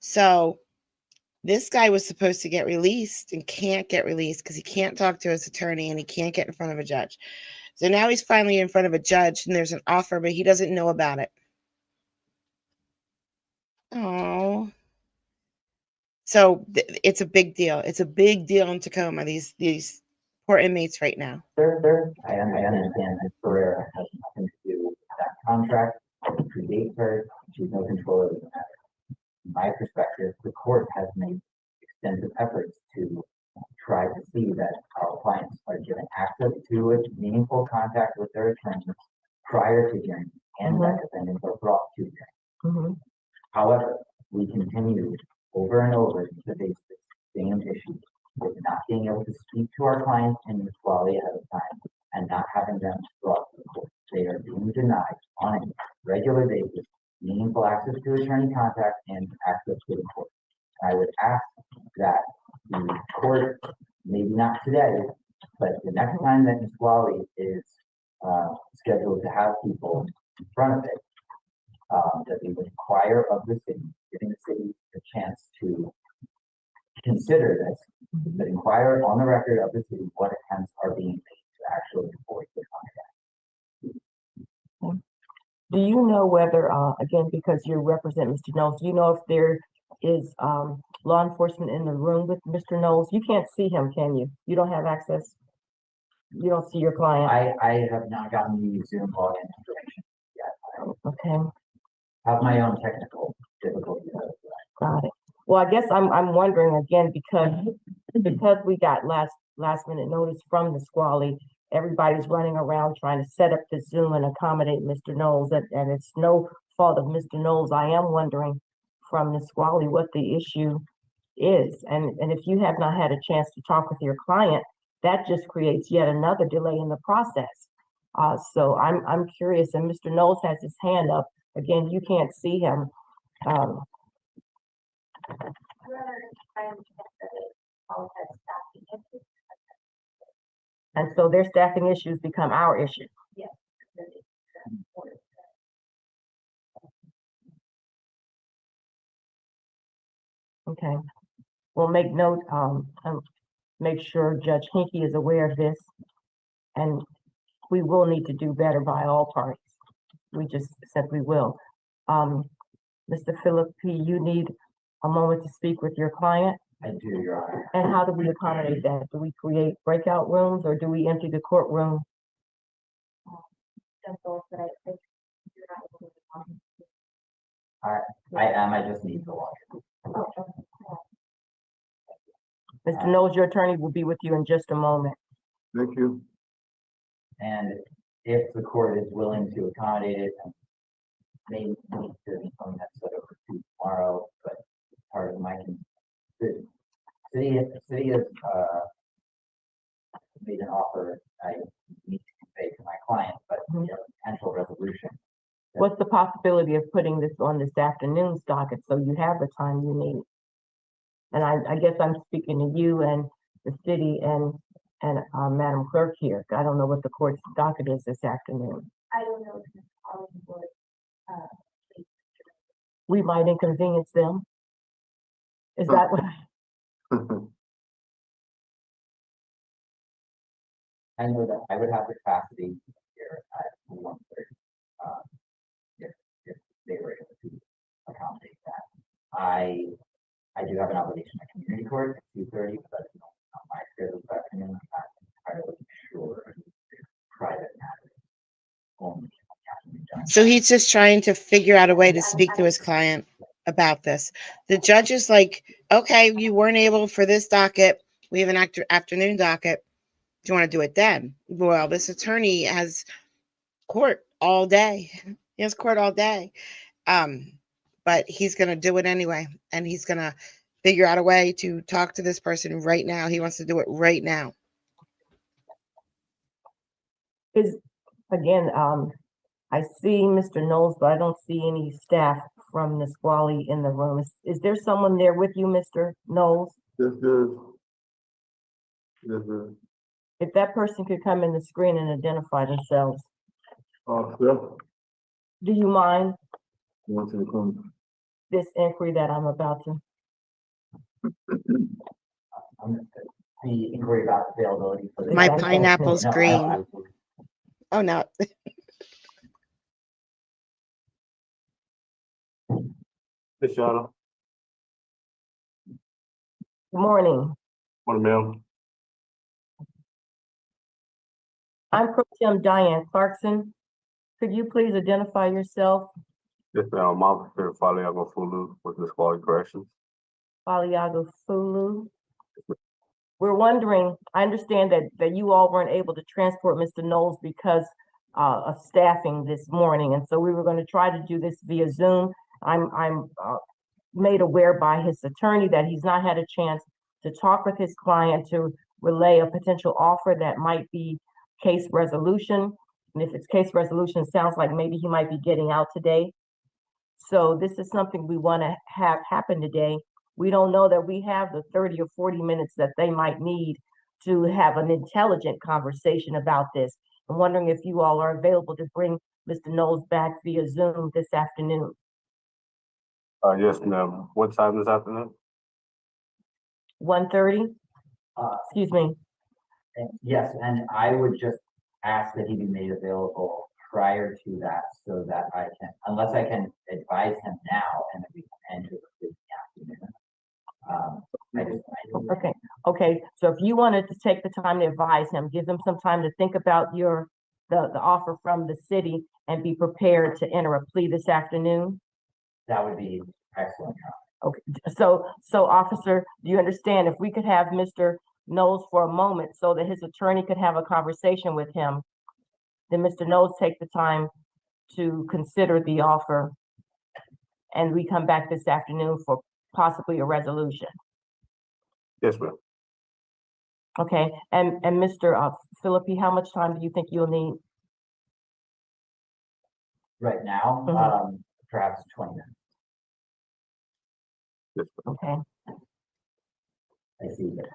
So this guy was supposed to get released and can't get released because he can't talk to his attorney and he can't get in front of a judge. So now he's finally in front of a judge and there's an offer, but he doesn't know about it. Oh, so it's a big deal. It's a big deal in Tacoma. These poor inmates right now. I understand that Ferreira has nothing to do with that contract. It predates her. She's no control over the matter. From my perspective, the court has made extensive efforts to try to see that our clients are given access to a meaningful contact with their attorneys prior to hearing, and that defendants are brought to hearing. However, we continue over and over to face the same issue with not being able to speak to our clients in Nisqually ahead of time and not having them brought to the court. They are being denied on a regular basis meaningful access to attorney contact and access to the court. I would ask that the court, maybe not today, but the next time that Nisqually is scheduled to have people in front of it, that they would inquire of the city, giving the city a chance to consider this, but inquire on the record of the city what attempts are being made to actually enforce the contract. Do you know whether, again, because you represent Mr. Knowles, do you know if there is law enforcement in the room with Mr. Knowles? You can't see him, can you? You don't have access? You don't see your client? I have not gotten the Zoom login information yet. Okay. I have my own technical difficulties. Got it. Well, I guess I'm wondering again, because we got last minute notice from the Nisqually, everybody's running around trying to set up the Zoom and accommodate Mr. Knowles, and it's no fault of Mr. Knowles. I am wondering from the Nisqually what the issue is. And if you have not had a chance to talk with your client, that just creates yet another delay in the process. So I'm curious, and Mr. Knowles has his hand up. Again, you can't see him. And so their staffing issues become our issue. Yes. Okay. We'll make note, make sure Judge Hinkey is aware of this. And we will need to do better by all parties. We just simply will. Mr. Philip P., you need a moment to speak with your client? I do, Your Honor. And how do we accommodate that? Do we create breakout rooms or do we empty the courtroom? I am, I just need to log in. Mr. Knowles, your attorney will be with you in just a moment. Thank you. And if the court is willing to accommodate it, maybe need to be something that's set over to tomorrow, but part of my, the city has, made an offer I need to convey to my client, but you know, potential resolution. What's the possibility of putting this on this afternoon's docket so you have the time you need? And I guess I'm speaking to you and the city and Madam Clerk here. I don't know what the court's docket is this afternoon. I don't know if Ms. Collins would, We might inconvenience them. Is that what? I know that I would have the capacity here at 1:30, if they were able to accommodate that. I do have an obligation at community court at 2:30, but that's not my schedule this afternoon. I'm not entirely sure private matters only have to be done. So he's just trying to figure out a way to speak to his client about this. The judge is like, okay, you weren't able for this docket. We have an afternoon docket. Do you want to do it then? Well, this attorney has court all day. He has court all day. But he's going to do it anyway. And he's going to figure out a way to talk to this person right now. He wants to do it right now. Again, I see Mr. Knowles, but I don't see any staff from Nisqually in the room. Is there someone there with you, Mr. Knowles? Yes, good. Yes, good. If that person could come in the screen and identify themselves. Yeah. Do you mind Going to the corner. this inquiry that I'm about to? The inquiry about availability for the. My Exactly. pineapple's No, green. absolutely. Oh, no. Hey, Shadow. Good morning. Morning, ma'am. I'm Pro Tem Diane Clarkson. Could you please identify yourself? Yes, ma'am. I'm Officer Faliago Fulu with the Quality Corrections. Faliago Fulu. We're wondering, I understand that you all weren't able to transport Mr. Knowles because of staffing this morning, and so we were going to try to do this via Zoom. I'm made aware by his attorney that he's not had a chance to talk with his client to relay a potential offer that might be case resolution. And if it's case resolution, it sounds like maybe he might be getting out today. So this is something we want to have happen today. We don't know that we have the 30 or 40 minutes that they might need to have an intelligent conversation about this. I'm wondering if you all are available to bring Mr. Knowles back via Zoom this afternoon. Yes, ma'am. What time this afternoon? 1:30? Excuse me. Yes, and I would just ask that he be made available prior to that so that I can, unless I can advise him now and then we can enter the afternoon. Okay. So if you wanted to take the time to advise him, give him some time to think about the offer from the city and be prepared to enter a plea this afternoon. That would be excellent. Okay, so officer, do you understand if we could have Mr. Knowles for a moment so that his attorney could have a conversation with him, then Mr. Knowles take the time to consider the offer and we come back this afternoon for possibly a resolution. Yes, ma'am. Okay, and Mr. Philippi, how much time do you think you'll need? Right now, Mhm. perhaps 20 minutes. Yes, ma'am. Okay, I see that.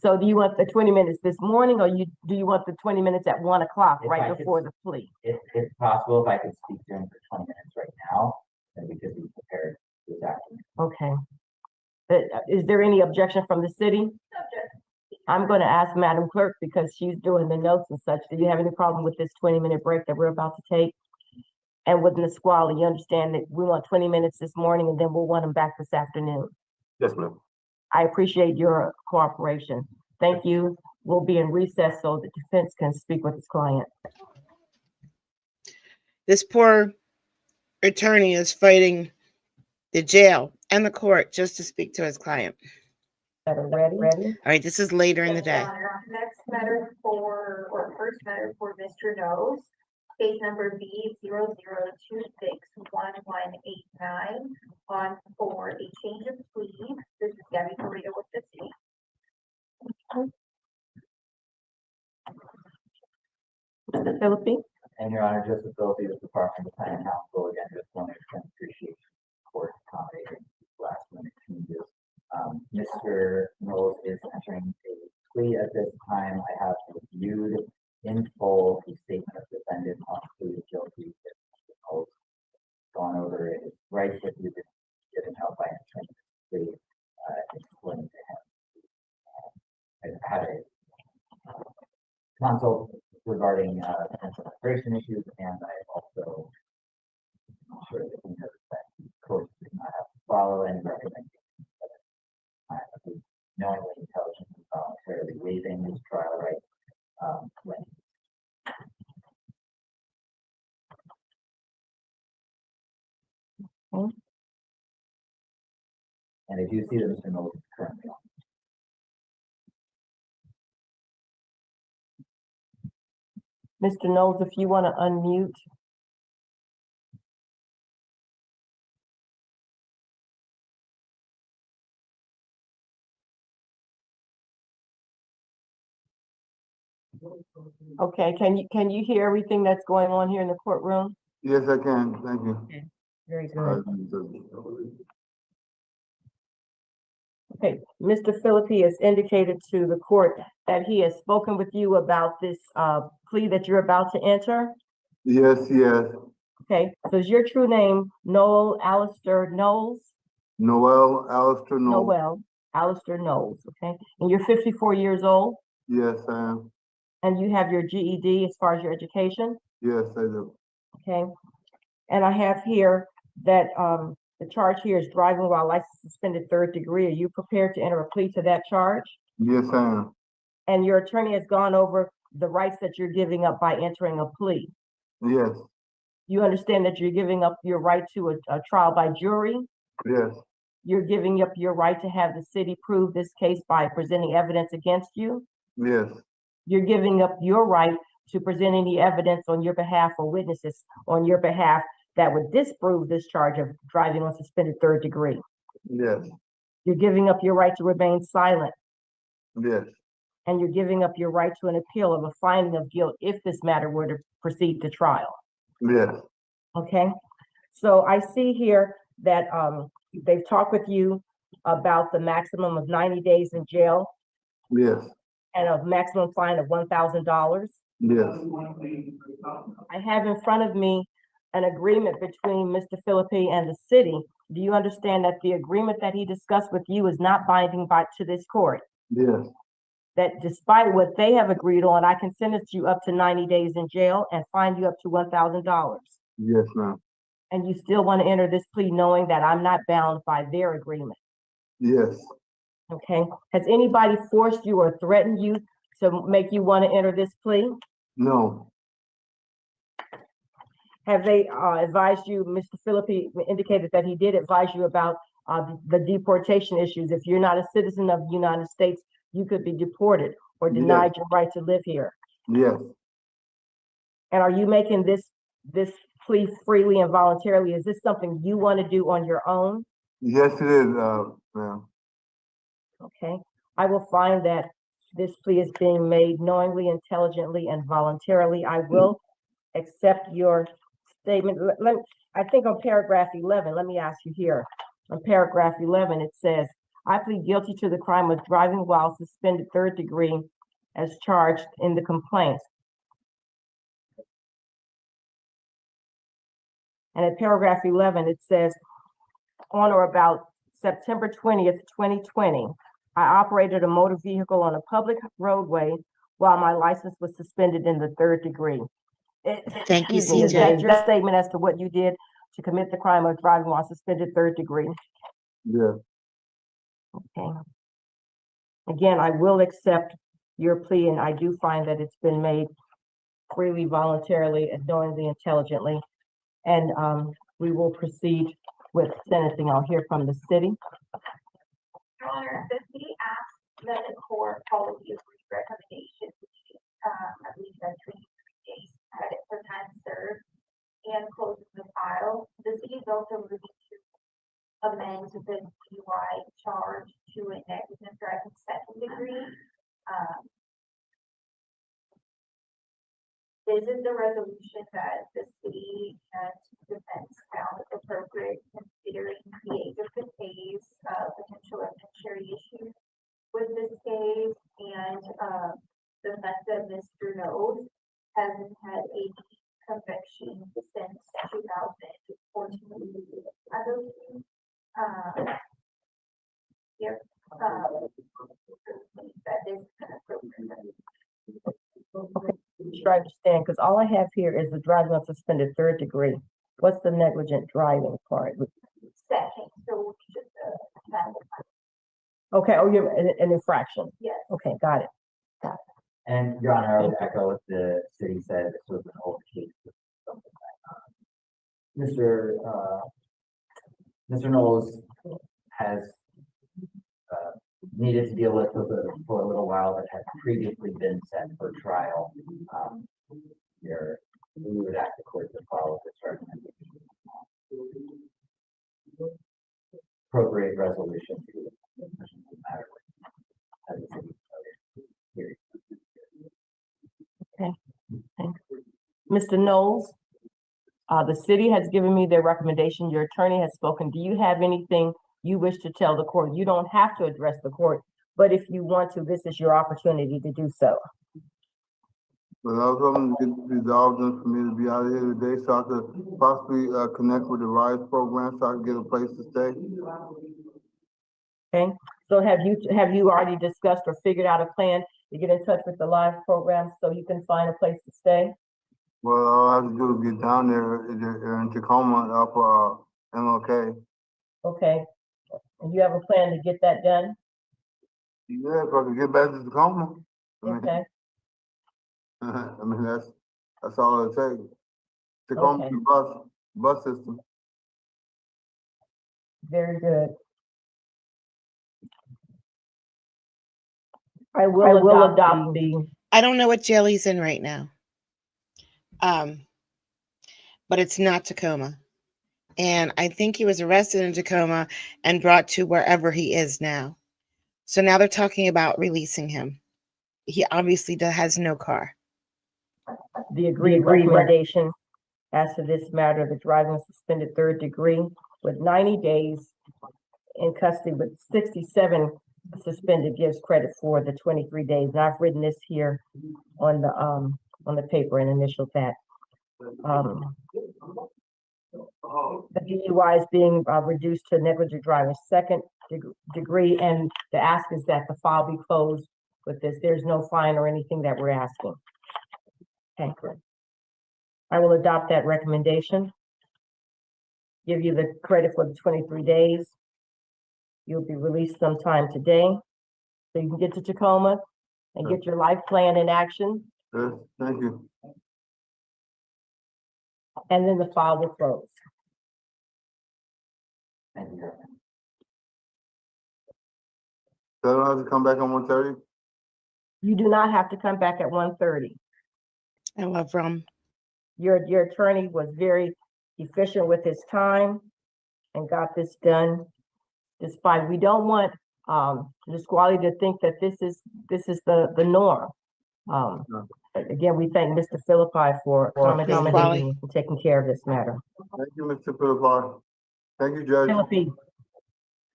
so do you want the 20 minutes this morning or do you want the 20 minutes at 1 o'clock If I right could- before the plea? If possible, if I could speak to him for 20 minutes right now, then we could be prepared this afternoon. Okay. Is there any objection from the city? I'm going to ask Madam Clerk because she's doing the notes and such. Do you have any problem with this 20-minute break that we're about to take? And with Nisqually, you understand that we want 20 minutes this morning and then we'll want them back this afternoon. Yes, ma'am. I appreciate your cooperation. Thank you. We'll be in recess so the defense can speak with his client. This poor attorney is fighting the jail and the court just to speak to his client. Ready? All right, this is later in the day. Next matter first matter for Mr. Knowles, case number B00261189 for a change of plea. This is Gabby Correa with the city. Mr. Philippi? And Your Honor, Joseph Philippi, the Department of Planning and Council, again, just want to extend appreciation to the court accommodating last minute changes. Mr. Knowles is entering a plea at this time. I have reviewed in full the statement of defendant on plea of guilty. Mr. Knowles gone over it. His rights that he's been given out by entering this plea, explained to him. I had a consult regarding potential immigration issues, and I also sure that he knows that the court does not have to follow any recommendations. Knowingly, intelligently, voluntarily waiving his trial rights when and I do see that Mr. Knowles is currently on. Mr. Knowles, if you want to unmute. Okay, can you hear everything that's going on here in the courtroom? Yes, I can. Thank you. Okay, very good. Okay, Mr. Philippi has indicated to the court that he has spoken with you about this plea that you're about to enter. Yes, yes. Okay, so is your true name Noel Alistair Knowles? Noel Alistair Knowles. Noel Alistair Knowles, okay? And you're 54 years old, Yes, I am. and you have your GED as far as your education, Yes, I do. okay? And I have here that the charge here is driving while license suspended 3rd degree. Are you prepared to enter a plea to that charge? Yes, I am. And your attorney has gone over the rights that you're giving up by entering a plea. Yes, You understand that you're giving up your right to a trial by jury. yes, You're giving up your right to have the city prove this case by presenting evidence against you. yes, You're giving up your right to present any evidence on your behalf or witnesses on your behalf that would disprove this charge of driving on suspended 3rd degree. yes, You're giving up your right to remain silent, yes, and you're giving up your right to an appeal of a finding of guilt if this matter were to proceed to trial. yes, Okay, so I see here that they've talked with you about the maximum of 90 days in jail yes, and a maximum fine of $1,000. yes, I have in front of me an agreement between Mr. Philippi and the city. Do you understand that the agreement that he discussed with you is not binding to this court? yes, That despite what they have agreed on, I can sentence you up to 90 days in jail and fine you up to $1,000. yes, ma'am. And you still want to enter this plea knowing that I'm not bound by their agreement, Yes, okay? Has anybody forced you or threatened you to make you want to enter this plea? no, Have they advised you, Mr. Philippi indicated that he did advise you about the deportation issues. If you're not a citizen of the United States, you could be deported or denied your right to live here. yes, And are you making this plea freely and voluntarily? Is this something you want to do on your own? yes, it is, ma'am. Okay, I will find that this plea is being made knowingly, intelligently, and voluntarily. I will accept your statement. I think on paragraph 11, let me ask you here. On paragraph 11, it says, I plead guilty to the crime of driving while suspended 3rd degree as charged in the complaint. And at paragraph 11, it says, on or about September 20th, 2020, I operated a motor vehicle on a public roadway while my license was suspended in the 3rd degree. Thank you, Excuse me, is that CJ. your statement as to what you did to commit the crime of driving while suspended 3rd degree? Yes, Okay. Again, I will accept your plea, and I do find that it's been made freely, voluntarily, and knowingly, intelligently. And we will proceed with sentencing. I'll hear from the city. Your Honor, the city asked that the court follow the agreed recommendation, which is, I believe that's 23 days credit for time served and closing the file. The city is also moving to amend the DUI charge to a negligent driving 2nd degree. This is the resolution that the city and defense found appropriate, considering the age of the case, potential evidentiary issues with this case, and the fact that Mr. Knowles hasn't had a conviction since 2014. I believe. Yep. That is appropriate. Okay, sure I understand, because all I have here is the driving on suspended 3rd degree. What's the negligent driving part? Second, so just Okay, oh, you're an infraction. yes. Okay, got it. And Your Honor, I would echo what the city said. This was an old case. Something that, Mr. Knowles has needed to deal with for a little while, but had previously been set for trial. We would ask the court to follow this recommendation. Appropriate resolution to the matter. As the city noted. Okay, thanks. Mr. Knowles, the city has given me their recommendation. Your attorney has spoken. Do you have anything you wish to tell the court? You don't have to address the court, but if you want to, this is your opportunity to do so. But I was hoping to get resolved and for me to be out of here today so I could possibly connect with the RISE program so I could get a place to stay. Okay, so have you already discussed or figured out a plan to get in touch with the live program so you can find a place to stay? Well, all I have to do is get down there in Tacoma up MLK. Okay, and you have a plan to get that done? Yeah, if I could get back to Tacoma. Okay, I mean that's all it takes. Tacoma Okay. bus system. very good. I will adopt the, I don't know what jail he's in right now. But it's not Tacoma. And I think he was arrested in Tacoma and brought to wherever he is now. So now they're talking about releasing him. He obviously has no car. the agreed recommendation as to this matter, the driving suspended third degree with 90 days in custody with 67 suspended gives credit for the 23 days. And I've written this here on the paper and initialed that. The DUI is being reduced to negligent driving second degree, and the ask is that the file be closed with this. There's no fine or anything that we're asking. Okay. I will adopt that recommendation. Give you the credit for the 23 days. You'll be released sometime today, so you can get to Tacoma and get your life plan in action, Yes, thank you. and then the file will close. Thank you. So I don't have to come back on 1:30? You do not have to come back at 1:30. I love rum. Your attorney was very efficient with his time and got this done. Despite, we don't want the Squally to think that this is the norm. Again, we thank Mr. Philippi for accommodating and taking care of this matter. Thank you, Mr. Philippi. Thank you, Judge. Philippi,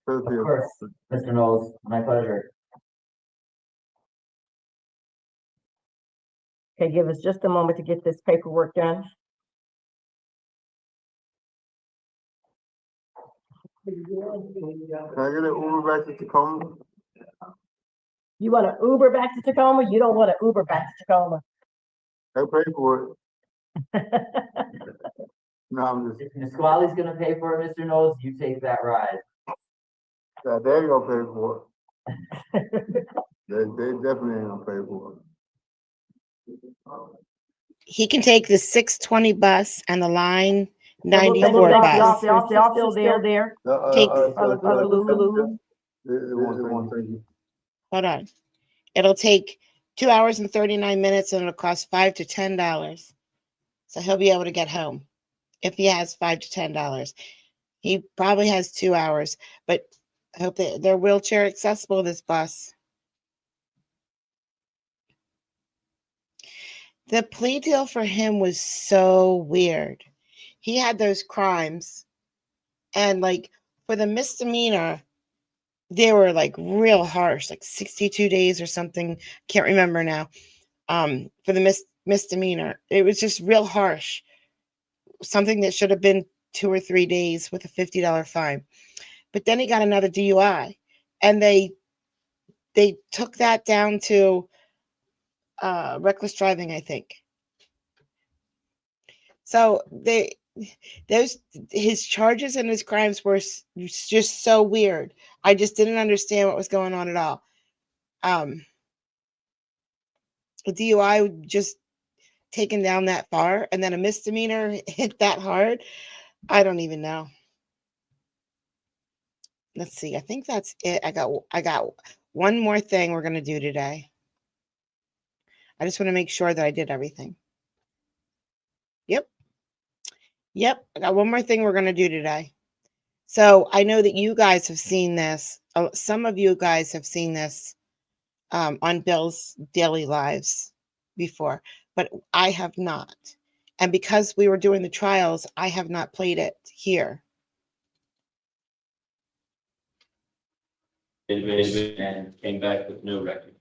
Of course, Mr. Knowles, my pleasure. okay, give us just a moment to get this paperwork done. Can I get an Uber back to Tacoma? You want to Uber back to Tacoma? You don't want to Uber back to Tacoma. I pay for it. No, I'm just, If Nisqually's gonna pay for it, Mr. Knowles, you take that ride. yeah, they ain't gonna pay for it. They definitely ain't gonna pay for it. He can take the 620 bus and the line And we'll 94 thank bus. the officer still there. Take- Lulu. Thank you. Hold on. It'll take 2 hours and 39 minutes and it'll cost $5 to $10. So he'll be able to get home if he has $5 to $10. He probably has 2 hours, but I hope that they're wheelchair accessible, this bus. The plea deal for him was so weird. He had those crimes, and like for the misdemeanor, they were like real harsh, like 62 days or something. Can't remember now. For the misdemeanor, it was just real harsh. Something that should have been 2 or 3 days with a $50 fine. But then he got another DUI, and they took that down to reckless driving, I think. So his charges and his crimes were just so weird. I just didn't understand what was going on at all. A DUI just taken down that far, and then a misdemeanor hit that hard. I don't even know. Let's see. I think that's it. I got one more thing we're gonna do today. I just want to make sure that I did everything. Yep. I got one more thing we're gonna do today. So I know that you guys have seen this. Some of you guys have seen this on Bill's Daily Lives before, but I have not. And because we were doing the trials, I have not played it here. And came back with no record.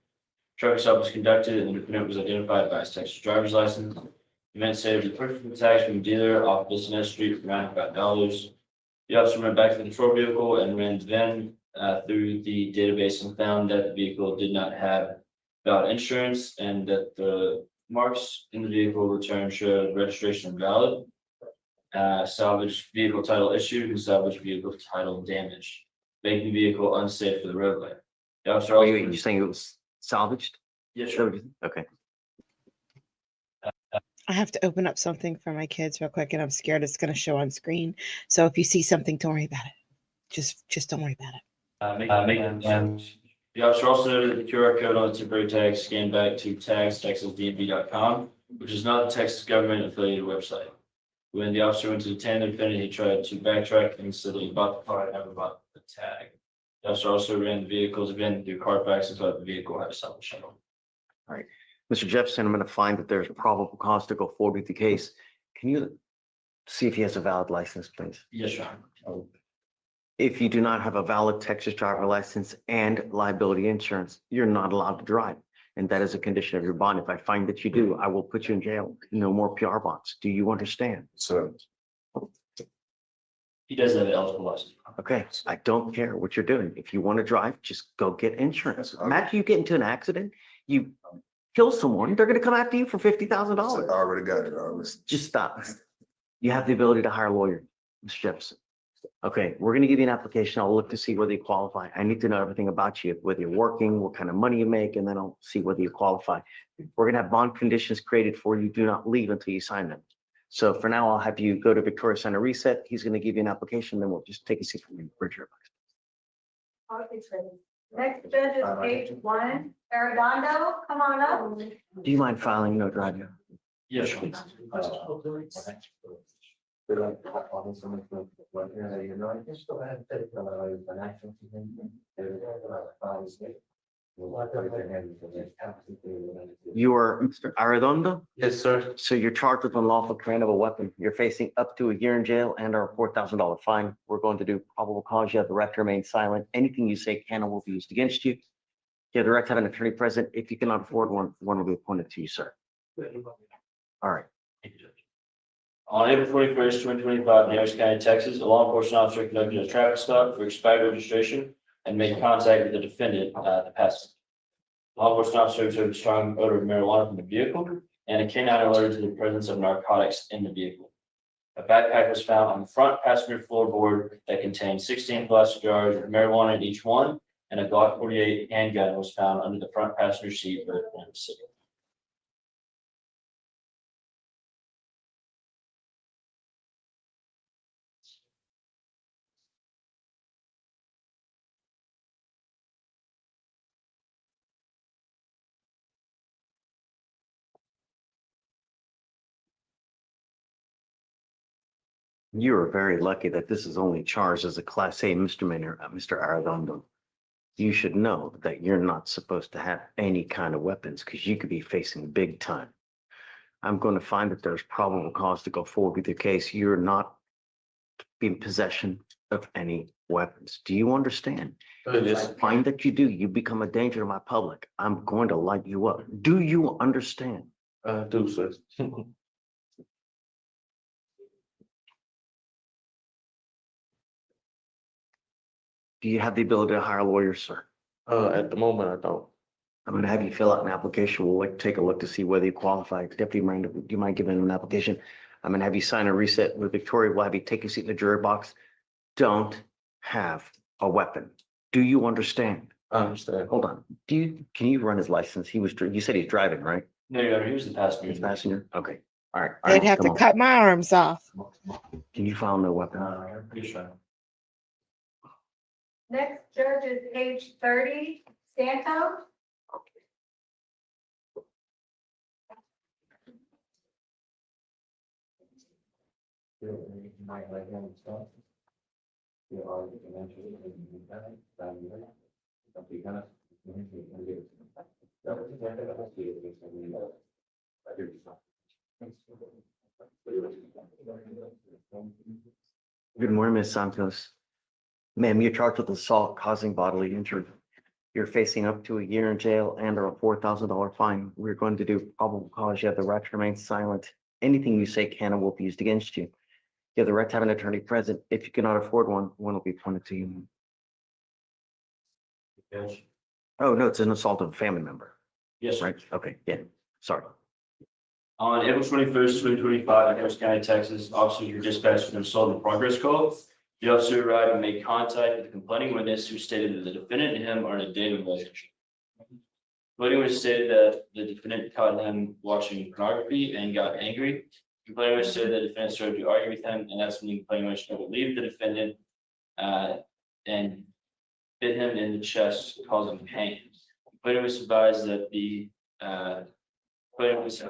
Traffic stop was conducted and the defendant was identified by his Texas driver's license. The event saved the purchase of the tags from a dealer off Business Street for $95. The officer went back to the patrol vehicle and ran the VIN through the database and found that the vehicle did not have valid insurance and that the marks in the vehicle return showed registration valid. Salvage vehicle title issued and salvage vehicle title damaged, making the vehicle unsafe for the roadway. The officer also. Wait, you're saying it was salvaged? Yes, Is that sir. what you- Okay. I have to open up something for my kids real quick, and I'm scared it's going to show on screen. So if you see something, don't worry about it. Just don't worry about it. The officer also noted that the QR code on the temporary tag scanned back to tags.texasdmv.com, which is not the Texas government affiliated website. When the officer went to detain the defendant, he tried to backtrack and said that he bought the car and never bought the tag. The officer also ran the vehicle's VIN through Carfax and thought the vehicle had a salvage shuttle. All right. Mr. Jefferson, I'm going to find that there's probable cause to go forward with the case. Can you see if he has a valid license, please? Yes, Your Honor. If you do not have a valid Texas driver license and liability insurance, you're not allowed to drive. And that is a condition of your bond. If I find that you do, I will put you in jail. No more PR bonds. Do you understand? So, He does have an eligible license. Okay, I don't care what you're doing. If you want to drive, just go get insurance. Imagine you get into an accident, you kill someone, they're going to come after you for $50,000. I already got it. Just stop. You have the ability to hire a lawyer, Mr. Jefferson. Okay, we're going to give you an application. I'll look to see whether you qualify. I need to know everything about you, whether you're working, what kind of money you make, and then I'll see whether you qualify. We're going to have bond conditions created for you. Do not leave until you sign them. So for now, I'll have you go to Victoria Center Reset. He's going to give you an application, then we'll just take a seat from you. Bridger. Next judge is page 1, Arredondo, come on up. Do you mind filing no driving? Yes, Your You are Mr. Arredondo? Yes, sir. So you're charged with unlawful carrying of a weapon. You're facing up to a year in jail and or a $4,000 fine. We're going to do probable cause. You have the right to remain silent. Anything you say can and will be used against you. You have the right to have an attorney present. If you cannot afford one, one will be appointed to you, sir. All right. On April 21st, 2025, in Harris County, Texas, a law enforcement officer conducted a traffic stop for expired registration and made contact with the defendant, the passenger. Law enforcement officer observed a strong odor of marijuana from the vehicle and a canine alerted to the presence of narcotics in the vehicle. A backpack was found on the front passenger floorboard that contained 16 plastic jars with marijuana in each one, and a Glock 48 handgun was found under the front passenger seat where the defendant was sitting. You are very lucky that this is only charged as a Class A misdemeanor, Mr. Arredondo. You should know that you're not supposed to have any kind of weapons because you could be facing big time. I'm going to find that there's probable cause to go forward with your case. You're not in possession of any weapons. Do you understand? If I find that you do, you become a danger to my public. I'm going to light you up. Do you understand? Do, sir. Do you have the ability to hire a lawyer, sir? At the moment, I don't. I'm going to have you fill out an application. We'll take a look to see whether you qualify. Deputy Miranda, do you mind giving him an application? I'm going to have you sign a reset with Victoria. We'll have you take a seat in the jury box. Don't have a weapon. Do you understand? I understand. Hold on. Can you run his license? You said he's driving, right? No, Your Honor, he was the passenger. He's passenger? Okay. All right. They'd have come to on. cut my arms off. Can you file no weapon? Yes, Your Honor. Next judge is page 30, Santo. Good morning, Ms. Santos. Ma'am, you're charged with assault causing bodily injury. you're facing up to a year in jail and or a $4,000 fine. We're going to do probable cause. You have the right to remain silent. Anything you say can and will be used against you. You have the right to have an attorney present. If you cannot afford one, one will be appointed to you. Judge? Oh, no, it's an assault of a family member, Yes, sir. right? Okay, yeah, sorry. On April 21st, 2025, in Harris County, Texas, officers were dispatched with an assault and progress call. The officer arrived and made contact with the complaining witness, who stated that the defendant and him are in a dating relationship. The complaining witness stated that the defendant caught him watching pornography and got angry. The complaining witness said that the defendant started to argue with him, and that's when the complaining witness tried to leave the defendant and bit him in the chest, causing pain. The complaining witness advised that the complaining witness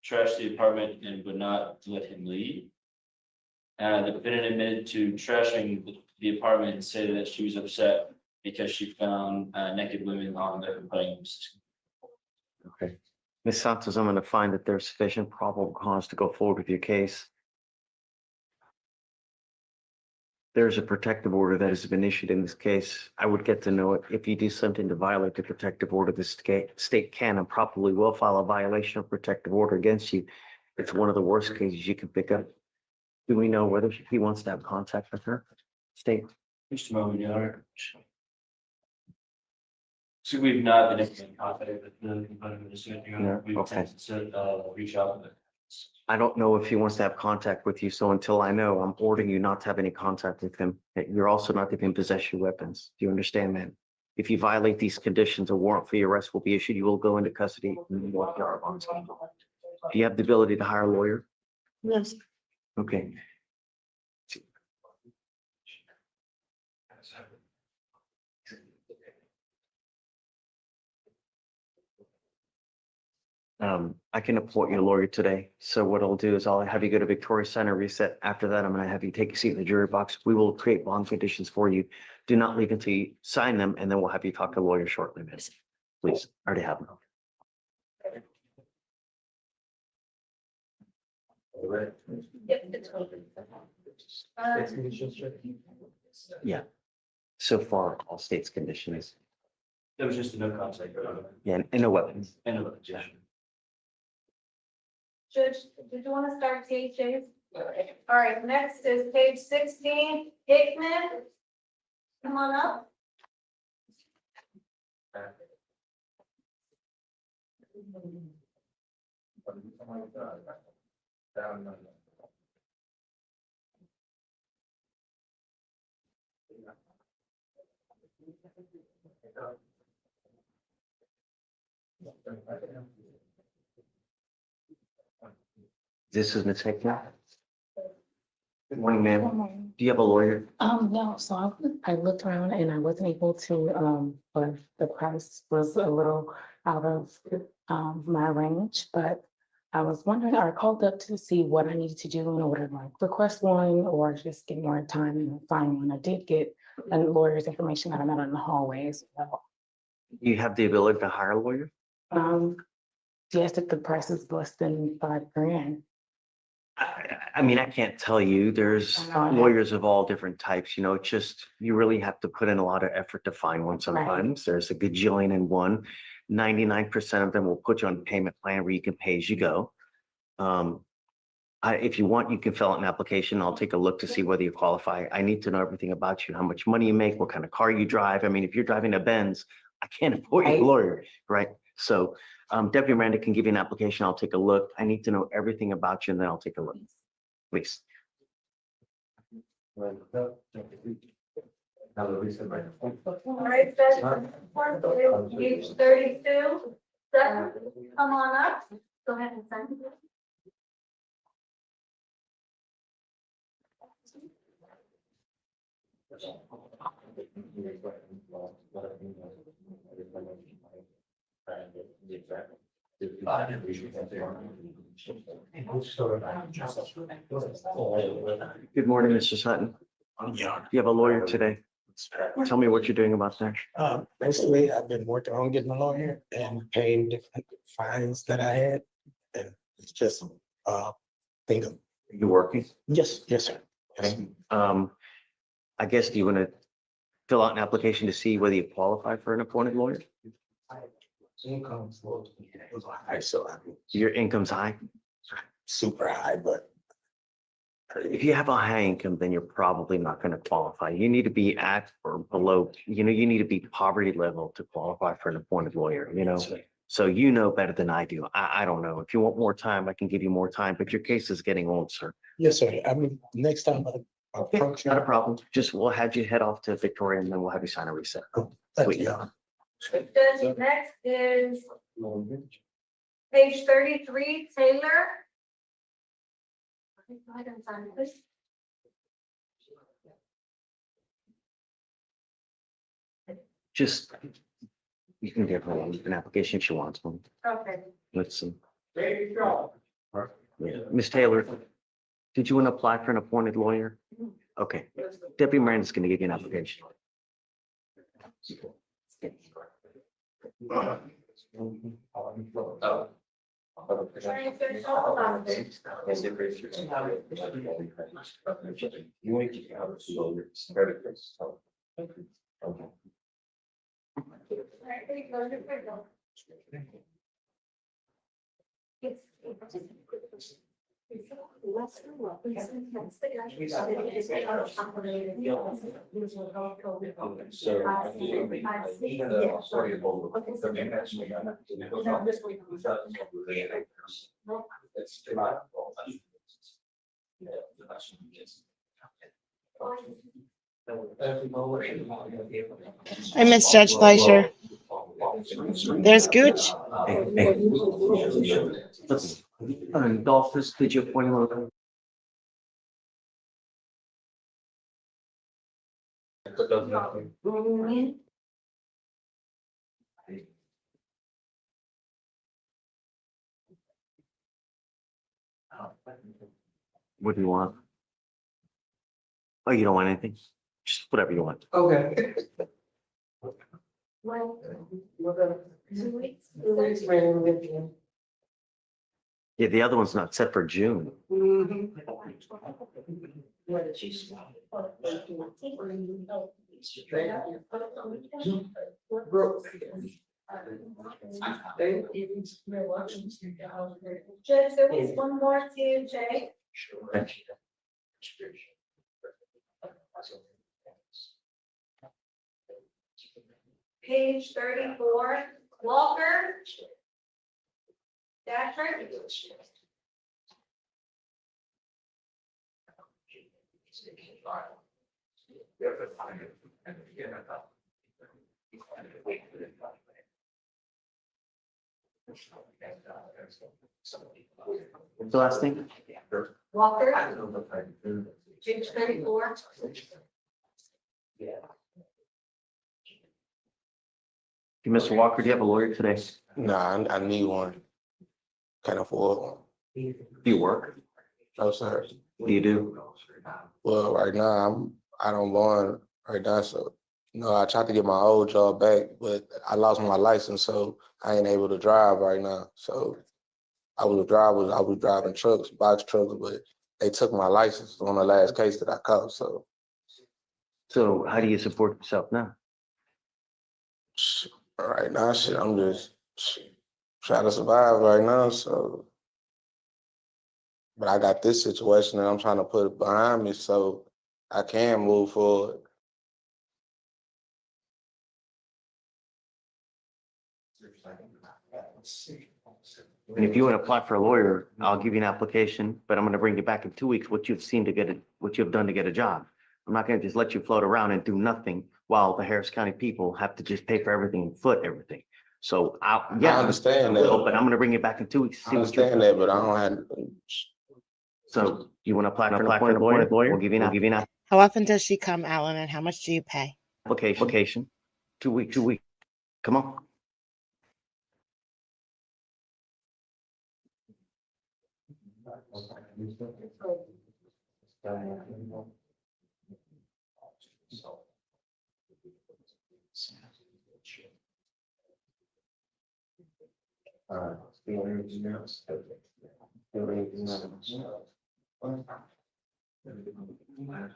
trashed the apartment and would not let him leave. The defendant admitted to trashing the apartment and said that she was upset because she found naked women on the complaining. Okay. Ms. Santos, I'm going to find that there's sufficient probable cause to go forward with your case. There's a protective order that has been issued in this case. I would get to know it. If you do something to violate the protective order, the state can and probably will file a violation of protective order against you. It's one of the worst cases you can pick up. Do we know whether he wants to have contact with her? State. Just a moment, Your Honor. So we've not been in contact with the complaining witness, Your Honor. We've Okay. attempted to reach out. I don't know if he wants to have contact with you, so until I know, I'm ordering you not to have any contact with him. You're also not to be in possession of weapons. Do you understand that? If you violate these conditions, a warrant for your arrest will be issued. You will go into custody and you will have bonds. Do you have the ability to hire a lawyer? Yes. Okay. I can appoint you a lawyer today. So what I'll do is I'll have you go to Victoria Center, reset. After that, I'm going to have you take a seat in the jury box. We will create bond conditions for you. Do not leave until you sign them, and then we'll have you talk to a lawyer shortly. Please, I already have them. Yeah. So far, all states conditions. There was just a no contact. Your Honor. Yeah, and no weapons. And no objection. Judge, did you want to start THJs? All right, next is page 16, Hickman. Come on up. This is Ms. Hickman. Good morning, ma'am. Good morning. Do you have a lawyer? No, so I looked around and I wasn't able to, but the price was a little out of, my range, but I was wondering, I called up to see what I needed to do in order to like request one or just get more time and find one. I did get a lawyer's information that I met in the hallway as well. You have the ability to hire a lawyer? Yes, if the price is less than $5,000. I mean, I can't tell you. There's I know I have- lawyers of all different types, you know, it's just, you really have to put in a lot of effort to find one sometimes. There's a gajillion and one. 99% of them will put you on a payment plan where you can pay as you go. If you want, you can fill out an application. I'll take a look to see whether you qualify. I need to know everything about you, how much money you make, what kind of car you drive. I mean, if you're driving a Benz, I can't appoint you a lawyer, right? So Deputy Miranda can give you an application. I'll take a look. I need to know everything about you and then I'll take a look. Please. All right, Judge, page 32. Sutton, come on up. Go ahead and sign. Good morning, Mr. Sutton. You have a lawyer today. Tell me what you're doing about that. Basically, I've been working on getting a lawyer and paying different fines that I had. And it's just, think of. You working? Yes, yes, sir. Okay. I guess, do you want to fill out an application to see whether you qualify for an appointed lawyer? Income was high, so I mean, Your income's high? super high, but If you have a high income, then you're probably not going to qualify. You need to be at or below, you need to be poverty level to qualify for an appointed lawyer. So you know better than I do. I don't know. If you want more time, I can give you more time, but your case is getting old, sir. yes, sir. I mean, next time I approach Not a you. problem. Just, we'll have you head off to Victoria and then we'll have you sign a reset. Thank Sweet. you. Judge, next is page 33, Taylor. Go ahead and sign this. Just, you can give her an application if she wants one. Okay. Let's see. There you go. Yeah. Ms. Taylor, did you want to apply for an appointed lawyer? Okay. Deputy Miranda's going to give you an application. I miss Judge Fleischer. There's Gooch. Dolphus, did you appoint him? What do you want? Oh, you don't want anything? Just whatever you want. Okay. Well, 2 weeks. Yeah, the other one's not set for June. Judge, there was one more too, Jay. Page 34, Walker. Dasher. What's the last name? Walker. Page 34. You, Mr. Walker, do you have a lawyer today? Nah, I need one. Can't afford one. Do you work? No, sir. What do you do? Well, right now I'm out on bond right now, so I tried to get my old job back, but I lost my license, so I ain't able to drive right now. So I was driving trucks, box trucks, but they took my license on the last case that I caught. So How do you support yourself now? right now, I'm just trying to survive right now. So, but I got this situation and I'm trying to put it behind me so I can move forward. And if you want to apply for a lawyer, I'll give you an application, but I'm going to bring you back in 2 weeks what you've done to get a job. I'm not going to just let you float around and do nothing while the Harris County people have to just pay for everything and foot everything. So I understand that. But I'm going to bring you back in 2 weeks. I understand that, but I don't have. So you want to apply for an appointed lawyer? We'll give you an How often does she come, Alan, and how much do you pay? application. 2 weeks. Come on.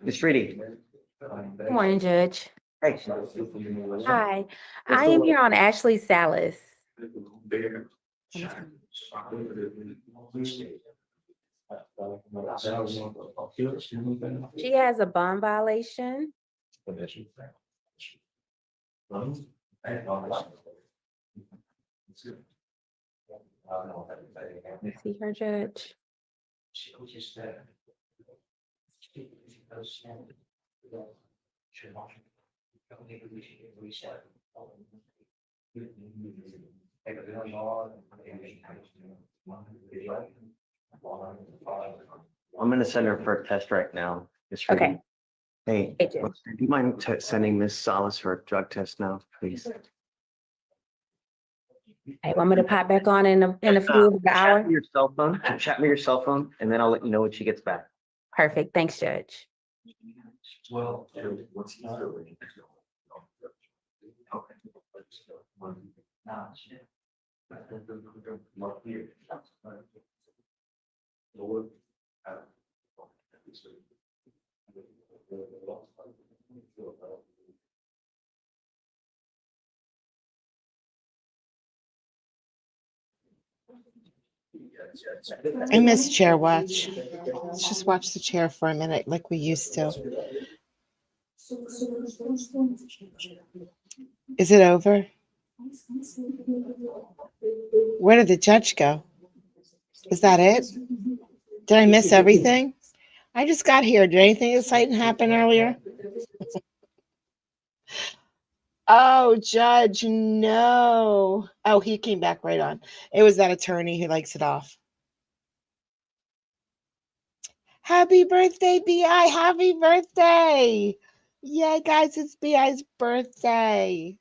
Ms. Reedy. Good morning, Judge. Hey. Hi, I am here on Ashley Salas. She has a bond violation. See her, Judge. I'm gonna send her for a test right now. Miss Reed. Okay. Hey, Hey, Jim. do you mind sending Miss Salas for a drug test now, please? Hey, want me to pop back on in a few Chat hours? me your cell phone, chat me your cell phone, and then I'll let you know when she gets back. Perfect. Thanks, Judge. Well, I miss chair watch. Let's just watch the chair for a minute like we used to. Is it over? Where did the judge go? Is that it? Did I miss everything? I just got here. Did anything exciting happen earlier? Oh, Judge, no. Oh, he came back right on. It was that attorney who likes it off. Happy birthday, BI. Happy birthday. Yeah, guys, it's BI's birthday.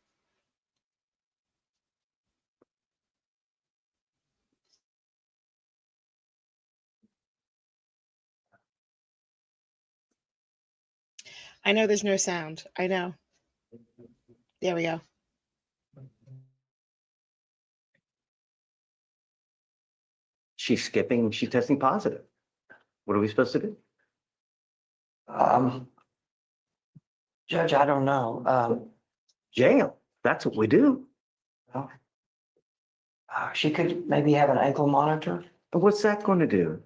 I know there's no sound. I know. There we go. She's skipping, she's testing positive. What are we supposed to do? Judge, I don't know. Jail, that's what we do. She could maybe have an ankle monitor. But what's that going to do?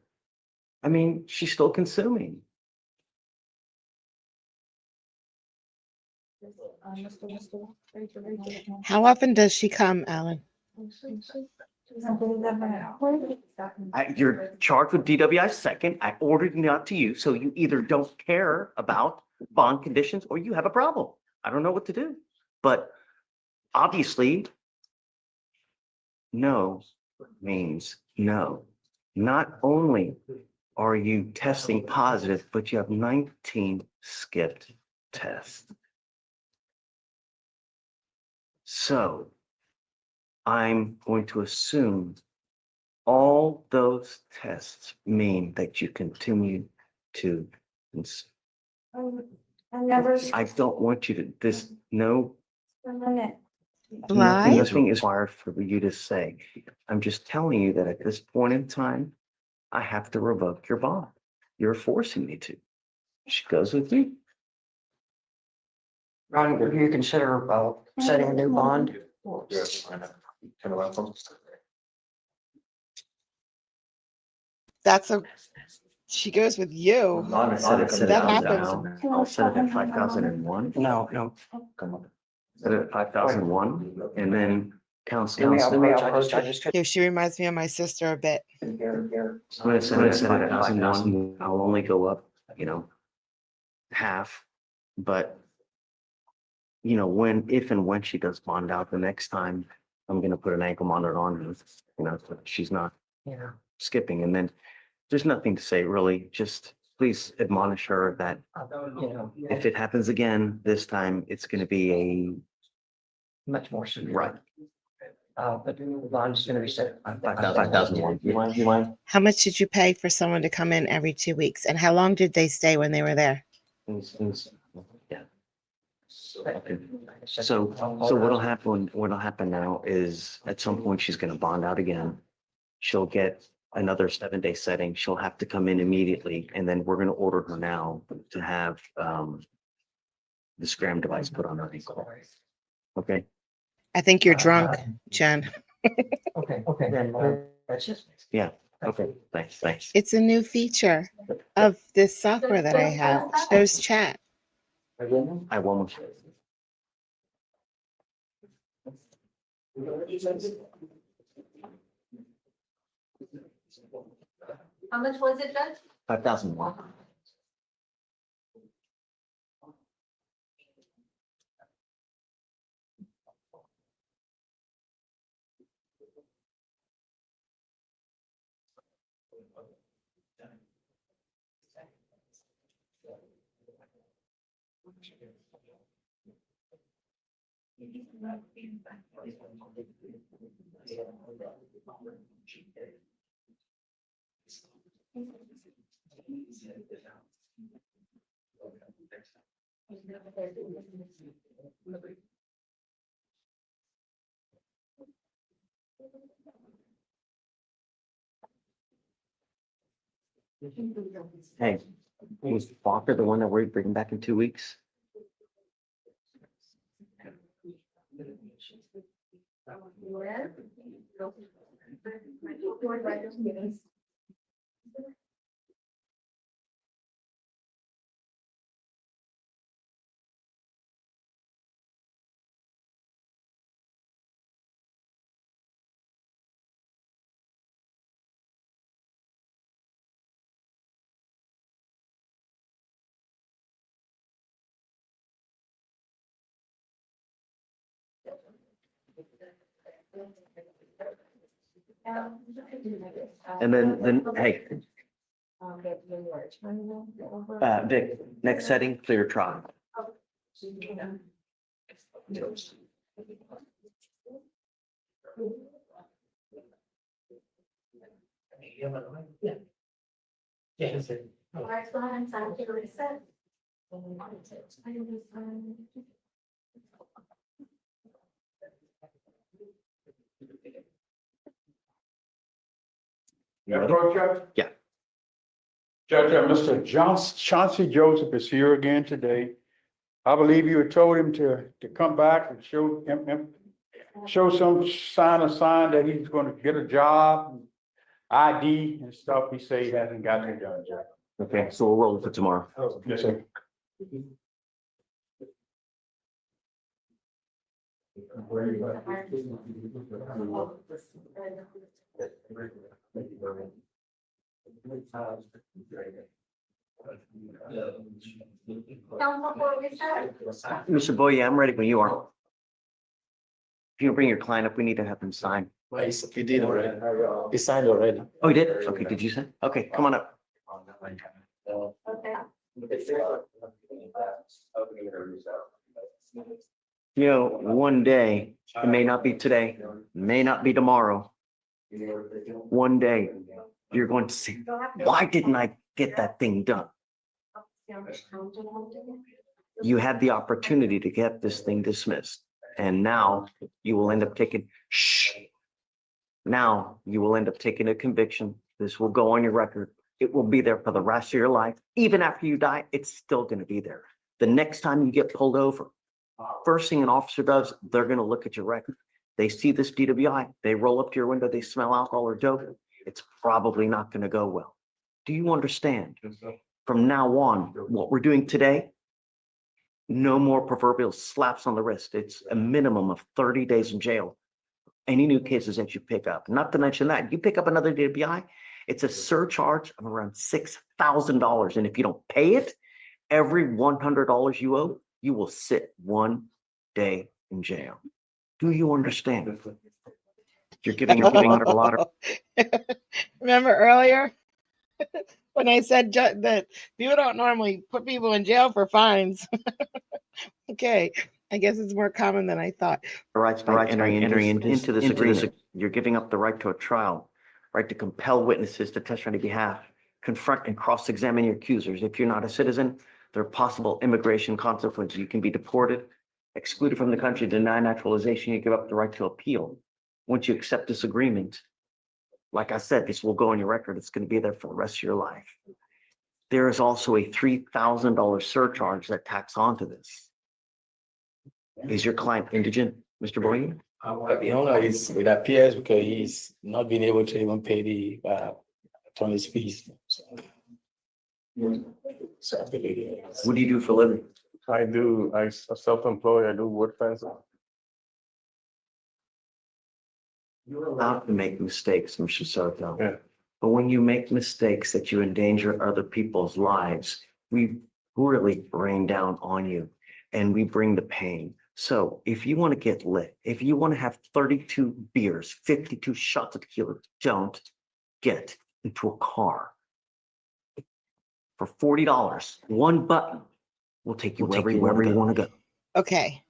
I mean, she's still consuming. How often does she come, Alan? You're charged with DWI second. I ordered it out to you, so you either don't care about bond conditions or you have a problem. I don't know what to do, but obviously, no means no. Not only are you testing positive, but you have 19 skipped tests. So I'm going to assume all those tests mean that you continue to. I don't want you to, Bly? nothing is required for you to say. I'm just telling you that at this point in time, I have to revoke your bond. You're forcing me to. She goes with you. Ron, do you consider setting a new bond? She goes with you. That happens. I'll set it at 5,001. No. Set it at 5,001 and then council. Yeah, she reminds me of my sister a bit. I'm gonna set it at 5,001. I'll only go up, half, but if and when she does bond out the next time, I'm gonna put an ankle monitor on her, so she's not skipping. And then there's nothing to say really, just please admonish her that, if it happens again, this time it's gonna be Much more severe. right. But the bond's gonna be set at 5,001. You mind? How much did you pay for someone to come in every 2 weeks? And how long did they stay when they were there? Yeah. So what'll happen now is at some point she's gonna bond out again. She'll get another 7-day setting. She'll have to come in immediately, and then we're gonna order her now to have the scram device put on her ankle. Okay. I think you're drunk, Jen. Okay, then, that's just. Yeah. Okay. Thanks. It's a new feature of this software that I have. It shows chat. I won't. How much was it, Judge? 5,001. Hey, was Walker the one that we're bringing back in 2 weeks? And then, hey, Vic, next setting, clear trial. Yes. All right, go ahead and sign the reset. You ready? Yeah. Judge, Mr. Chauncey Joseph is here again today. I believe you had told him to come back and show some sign that he's gonna get a job, ID and stuff. He say he hasn't gotten it done, Judge. Okay, so we'll roll it for tomorrow. Yes, sir. Mr. Boye, I'm ready when you are. If you bring your client up, we need to have him sign. He did already. He signed already. Oh, he did? Okay, did you sign? Okay, come on up. You know, one day, it may not be today, may not be tomorrow. One day, you're going to say, why didn't I get that thing done? You had the opportunity to get this thing dismissed, and now you will end up taking, now you will end up taking a conviction. This will go on your record. It will be there for the rest of your life. Even after you die, it's still going to be there. The next time you get pulled over, first thing an officer does, they're going to look at your record. They see this DWI, they roll up to your window, they smell alcohol or dope. It's probably not going to go well. Do you understand? From now on, what we're doing today, no more proverbial slaps on the wrist. It's a minimum of 30 days in jail. Any new cases that you pick up, not to mention that you pick up another DWI, it's a surcharge of around $6,000. And if you don't pay it, every $100 you owe, you will sit 1 day in jail. Do you understand? You're giving a lot of. Remember earlier when I said that people don't normally put people in jail for fines? Okay, I guess it's more common than I thought. Rights by entering into this agreement. You're giving up the right to a trial, right to compel witnesses to testify on your behalf, confront and cross-examine your accusers. If you're not a citizen, there are possible immigration consequences. You can be deported, excluded from the country, denied naturalization. You give up the right to appeal. Once you accept this agreement, like I said, this will go on your record. It's going to be there for the rest of your life. There is also a $3,000 surcharge that tacks onto this. Is your client indigent, Mr. Boyd? The owner is, it appears because he's not been able to even pay the attorney's fees. So I believe it is. What do you do for a living? I'm self-employed, I do wood fencing. You're allowed to make mistakes, Mr. Soto. Yeah. But when you make mistakes that you endanger other people's lives, we really rain down on you and we bring the pain. So if you want to get lit, if you want to have 32 beers, 52 shots of tequila, don't get into a car. For $40, one button will take you wherever you want to go. Okay.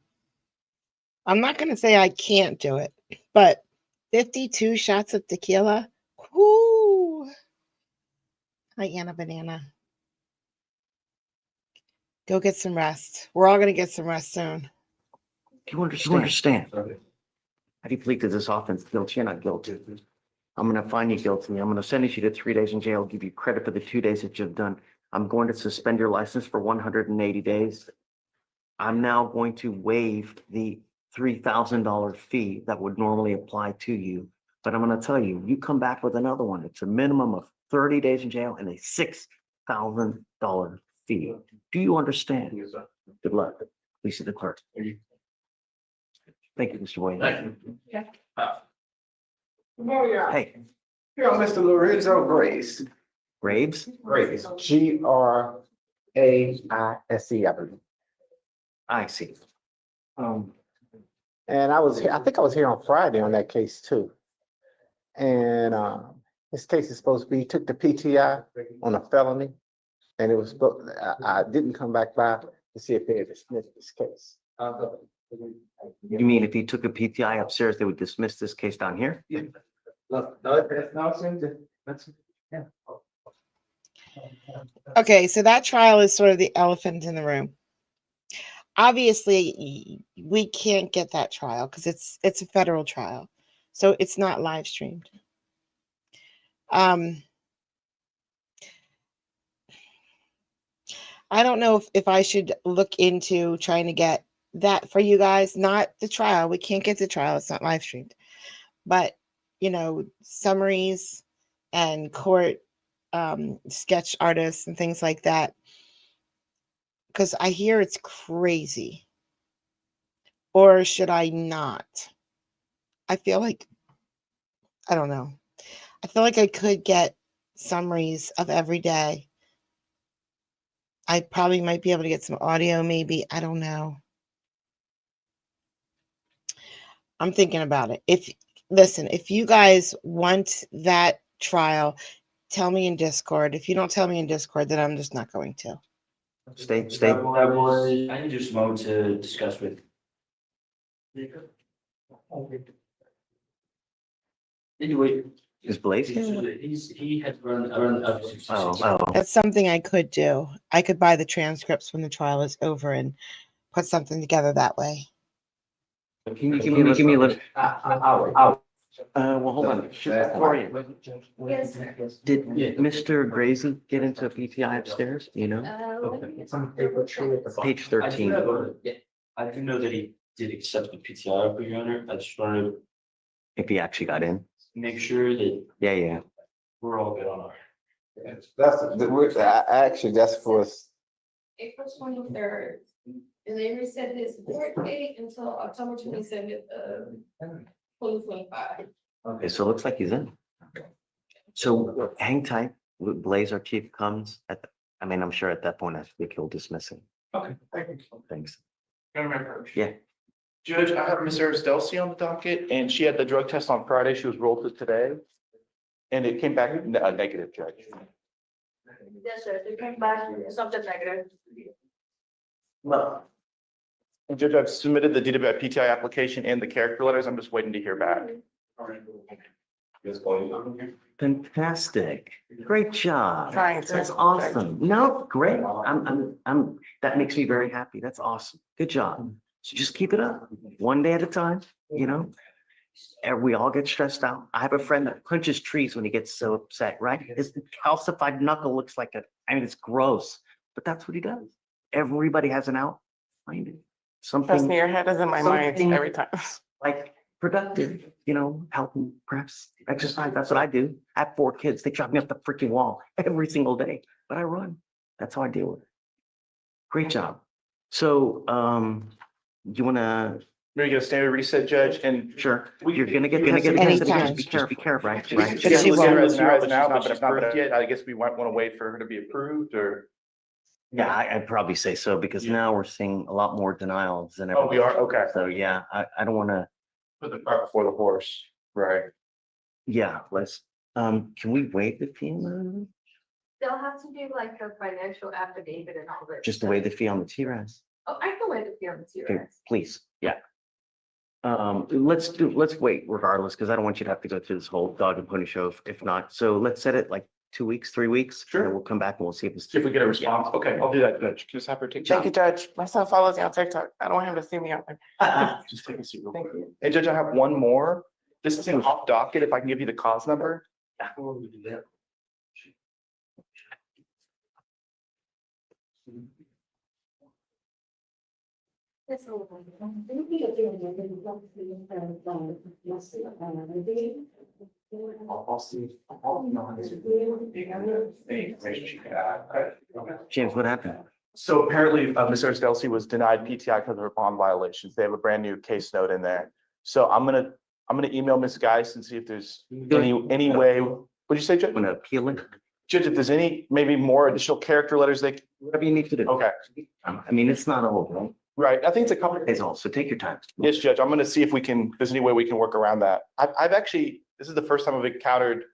I'm not going to say I can't do it, but 52 shots of tequila. Whoo. Hi, Anna Banana. Go get some rest. We're all going to get some rest soon. Do you understand? Have you pleaded this offense guilty? You're not guilty. I'm going to find you guilty. I'm going to sentence you to 3 days in jail, give you credit for the 2 days that you've done. I'm going to suspend your license for 180 days. I'm now going to waive the $3,000 fee that would normally apply to you. But I'm going to tell you, you come back with another one. It's a minimum of 30 days in jail and a $6,000 fee. Do you understand? Good luck. Please see the clerk. Thank you, Mr. Williams. Hey. Here on Mr. Lorenzo Grace. Graves? Grace, Graise, I believe. I see. And I was here, I think I was here on Friday on that case too. And this case is supposed to be, took the PTI on a felony. And it was, I didn't come back by to see if they had dismissed this case. You mean if he took a PTI upstairs, they would dismiss this case down here? Yeah. Okay, so that trial is sort of the elephant in the room. Obviously, we can't get that trial because it's a federal trial, so it's not live streamed. I don't know if I should look into trying to get that for you guys. Not the trial. We can't get the trial. It's not live streamed. But, you know, summaries and court sketch artists and things like that. Because I hear it's crazy. Or should I not? I feel like, I don't know. I feel like I could get summaries of every day. I probably might be able to get some audio, maybe. I don't know. I'm thinking about it. If you guys want that trial, tell me in Discord. If you don't tell me in Discord, then I'm just not going to. Stay. I need just a moment to discuss with. Anyway. Is Blaze here? He had run up. That's something I could do. I could buy the transcripts when the trial is over and put something together that way. Can you give me a little? Well, hold on. Before you. Yes. Did Mr. Gracie get into a PTI upstairs? You know? It's on paper. Page 13. I do know that he did accept the PTI, Your Honor. I just wanted to If he actually got in. make sure that Yeah. we're all good on our. Actually, that's for us. April 23rd. And they reset his court date until October 27th of 2025. Okay, so it looks like he's in. So hang tight. Blaze, our chief, comes I'm sure at that point, I think he'll dismiss him. Okay, thank you. Thanks. Yeah. Judge, I have Ms. Aristelci on the docket, and she had the drug test on Friday. She was rolled to today. And it came back negative, Judge. Yes, sir. They came back, something negative. Well. And Judge, I've submitted the DWI PTI application and the character letters. I'm just waiting to hear back. Fantastic. Great job. Trying to. That's awesome. No, great. That makes me very happy. That's awesome. Good job. So just keep it up. One day at a time, you know? And we all get stressed out. I have a friend that punches trees when he gets so upset, right? His calcified knuckle looks like it's gross, but that's what he does. Everybody has an out. Find it. something. Trust me, your head is in my mind something every time. Like productive, helping perhaps exercise. That's what I do. I have 4 kids. They drive me up the freaking wall every single day, but I run. That's how I deal with it. Great job. So, you wanna? Maybe get a standard reset, Judge, and Sure. You're gonna get Anytime. just be careful, right? She's Right. But she looking at her won't. as now, but she's not yet. I guess we might want to wait for her to be approved, or. Yeah, I'd probably say so, because now we're seeing a lot more denials than ever. Oh, we are? Okay. So, yeah, I don't wanna, Put the cart before the horse, right? yeah, can we waive the fee? They'll have to do like a financial affidavit and all that. Just waive the fee on the TRAS. Oh, I can wait a few on the Okay, TRS. please, yeah. Let's wait regardless, because I don't want you to have to go through this whole dog and pony show if not. So let's set it like 2 weeks, 3 weeks. Sure. And we'll come back and we'll see if it's. See if we get a response. Okay, I'll do that, Judge. Just have her take. Thank you, Judge. My son follows you on TikTok. I don't want him to see me on there. Just take a seat real Thank quick. you. Hey, Judge, I have one more. This is an off docket. If I can give you the cause number. I'll see. James, what happened? So apparently, Ms. Erstelsi was denied PTI because of her bond violations. They have a brand new case note in there. So I'm gonna email Ms. Geis and see if there's any way. What'd you say, Judge? I'm gonna appeal it. Judge, if there's maybe more additional character letters Whatever you need to do. Okay, I mean, it's not all, right? right. I think it's a couple. It's all, so take your time. Yes, Judge, I'm gonna see if there's any way we can work around that. I've actually, this is the first time I've encountered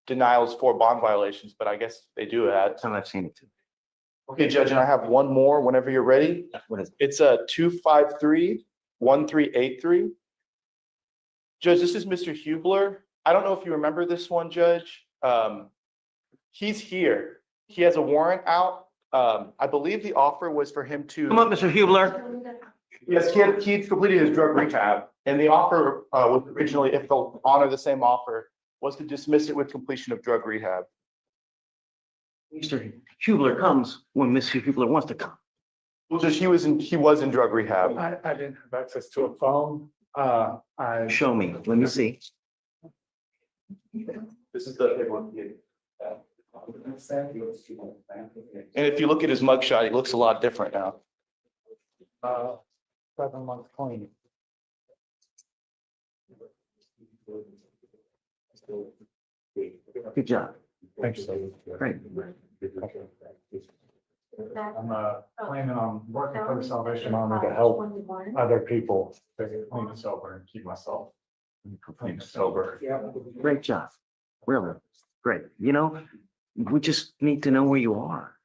denials for bond violations, but I guess they do that. Some I've seen it too. Okay, Judge, and I have one more whenever you're ready. What is it? It's 253-1383. Judge, this is Mr. Hubler. I don't know if you remember this one, Judge. He's here. He has a warrant out. I believe the offer was for him to. Come up, Mr. Hubler. Yes, he'd completed his drug rehab, and the offer was originally, if they'll honor the same offer, was to dismiss it with completion of drug rehab. Mr. Hubler comes when Mr. Hubler wants to come. Well, Judge, he was in drug rehab. I didn't have access to a phone. Show me, let me see. This is the paperwork. And if you look at his mugshot, he looks a lot different now. 7 months clean. Good job. Thanks. Great. I'm planning on working for the Salvation Army to help other people stay clean and sober and keep myself clean and sober. Great job. Really, great. We just need to know where you are.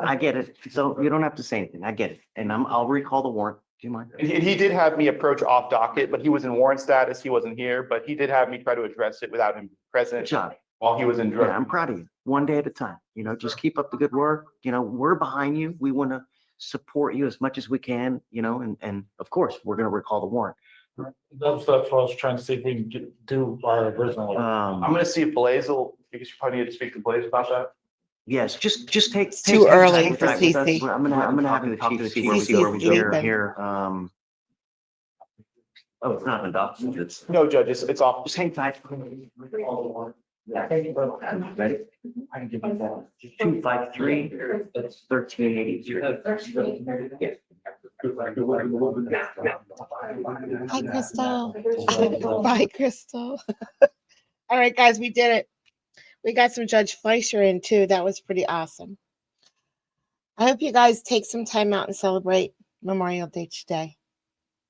I get it. So you don't have to say anything. I get it. And I'll recall the warrant. Do you mind? He did have me approach off docket, but he was in warrant status. He wasn't here, but he did have me try to address it without him present. Good job. While he was in drug. Yeah, I'm proud of you. One day at a time. Just keep up the good work. We're behind you. We want to support you as much as we can, and of course, we're going to recall the warrant. That's what I was trying to see if we can do our original. I'm gonna see if Blaze because you probably need to speak to Blaze about that. Yes, just take. It's too early for CC. CC. I'm gonna have him talk to the chief CC before is we go sleeping. here. Oh, it's not an adoption. It's No, Judge, it's off. just hang tight. Yeah. Ready? I can give you that. 253-1383. Yeah. Hi, Crystal. Bye, Crystal. All right, guys, we did it. We got some Judge Fleischer in too. That was pretty awesome. I hope you guys take some time out and celebrate Memorial Day today.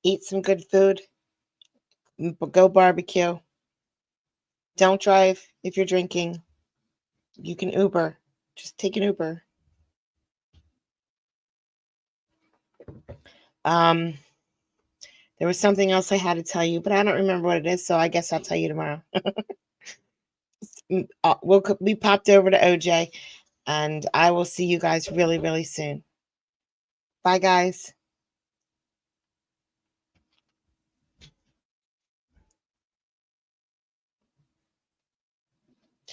Eat some good food. Go barbecue. Don't drive if you're drinking. You can Uber. Just take an Uber. There was something else I had to tell you, but I don't remember what it is, so I guess I'll tell you tomorrow. We popped over to OJ, and I will see you guys really, really soon. Bye, guys.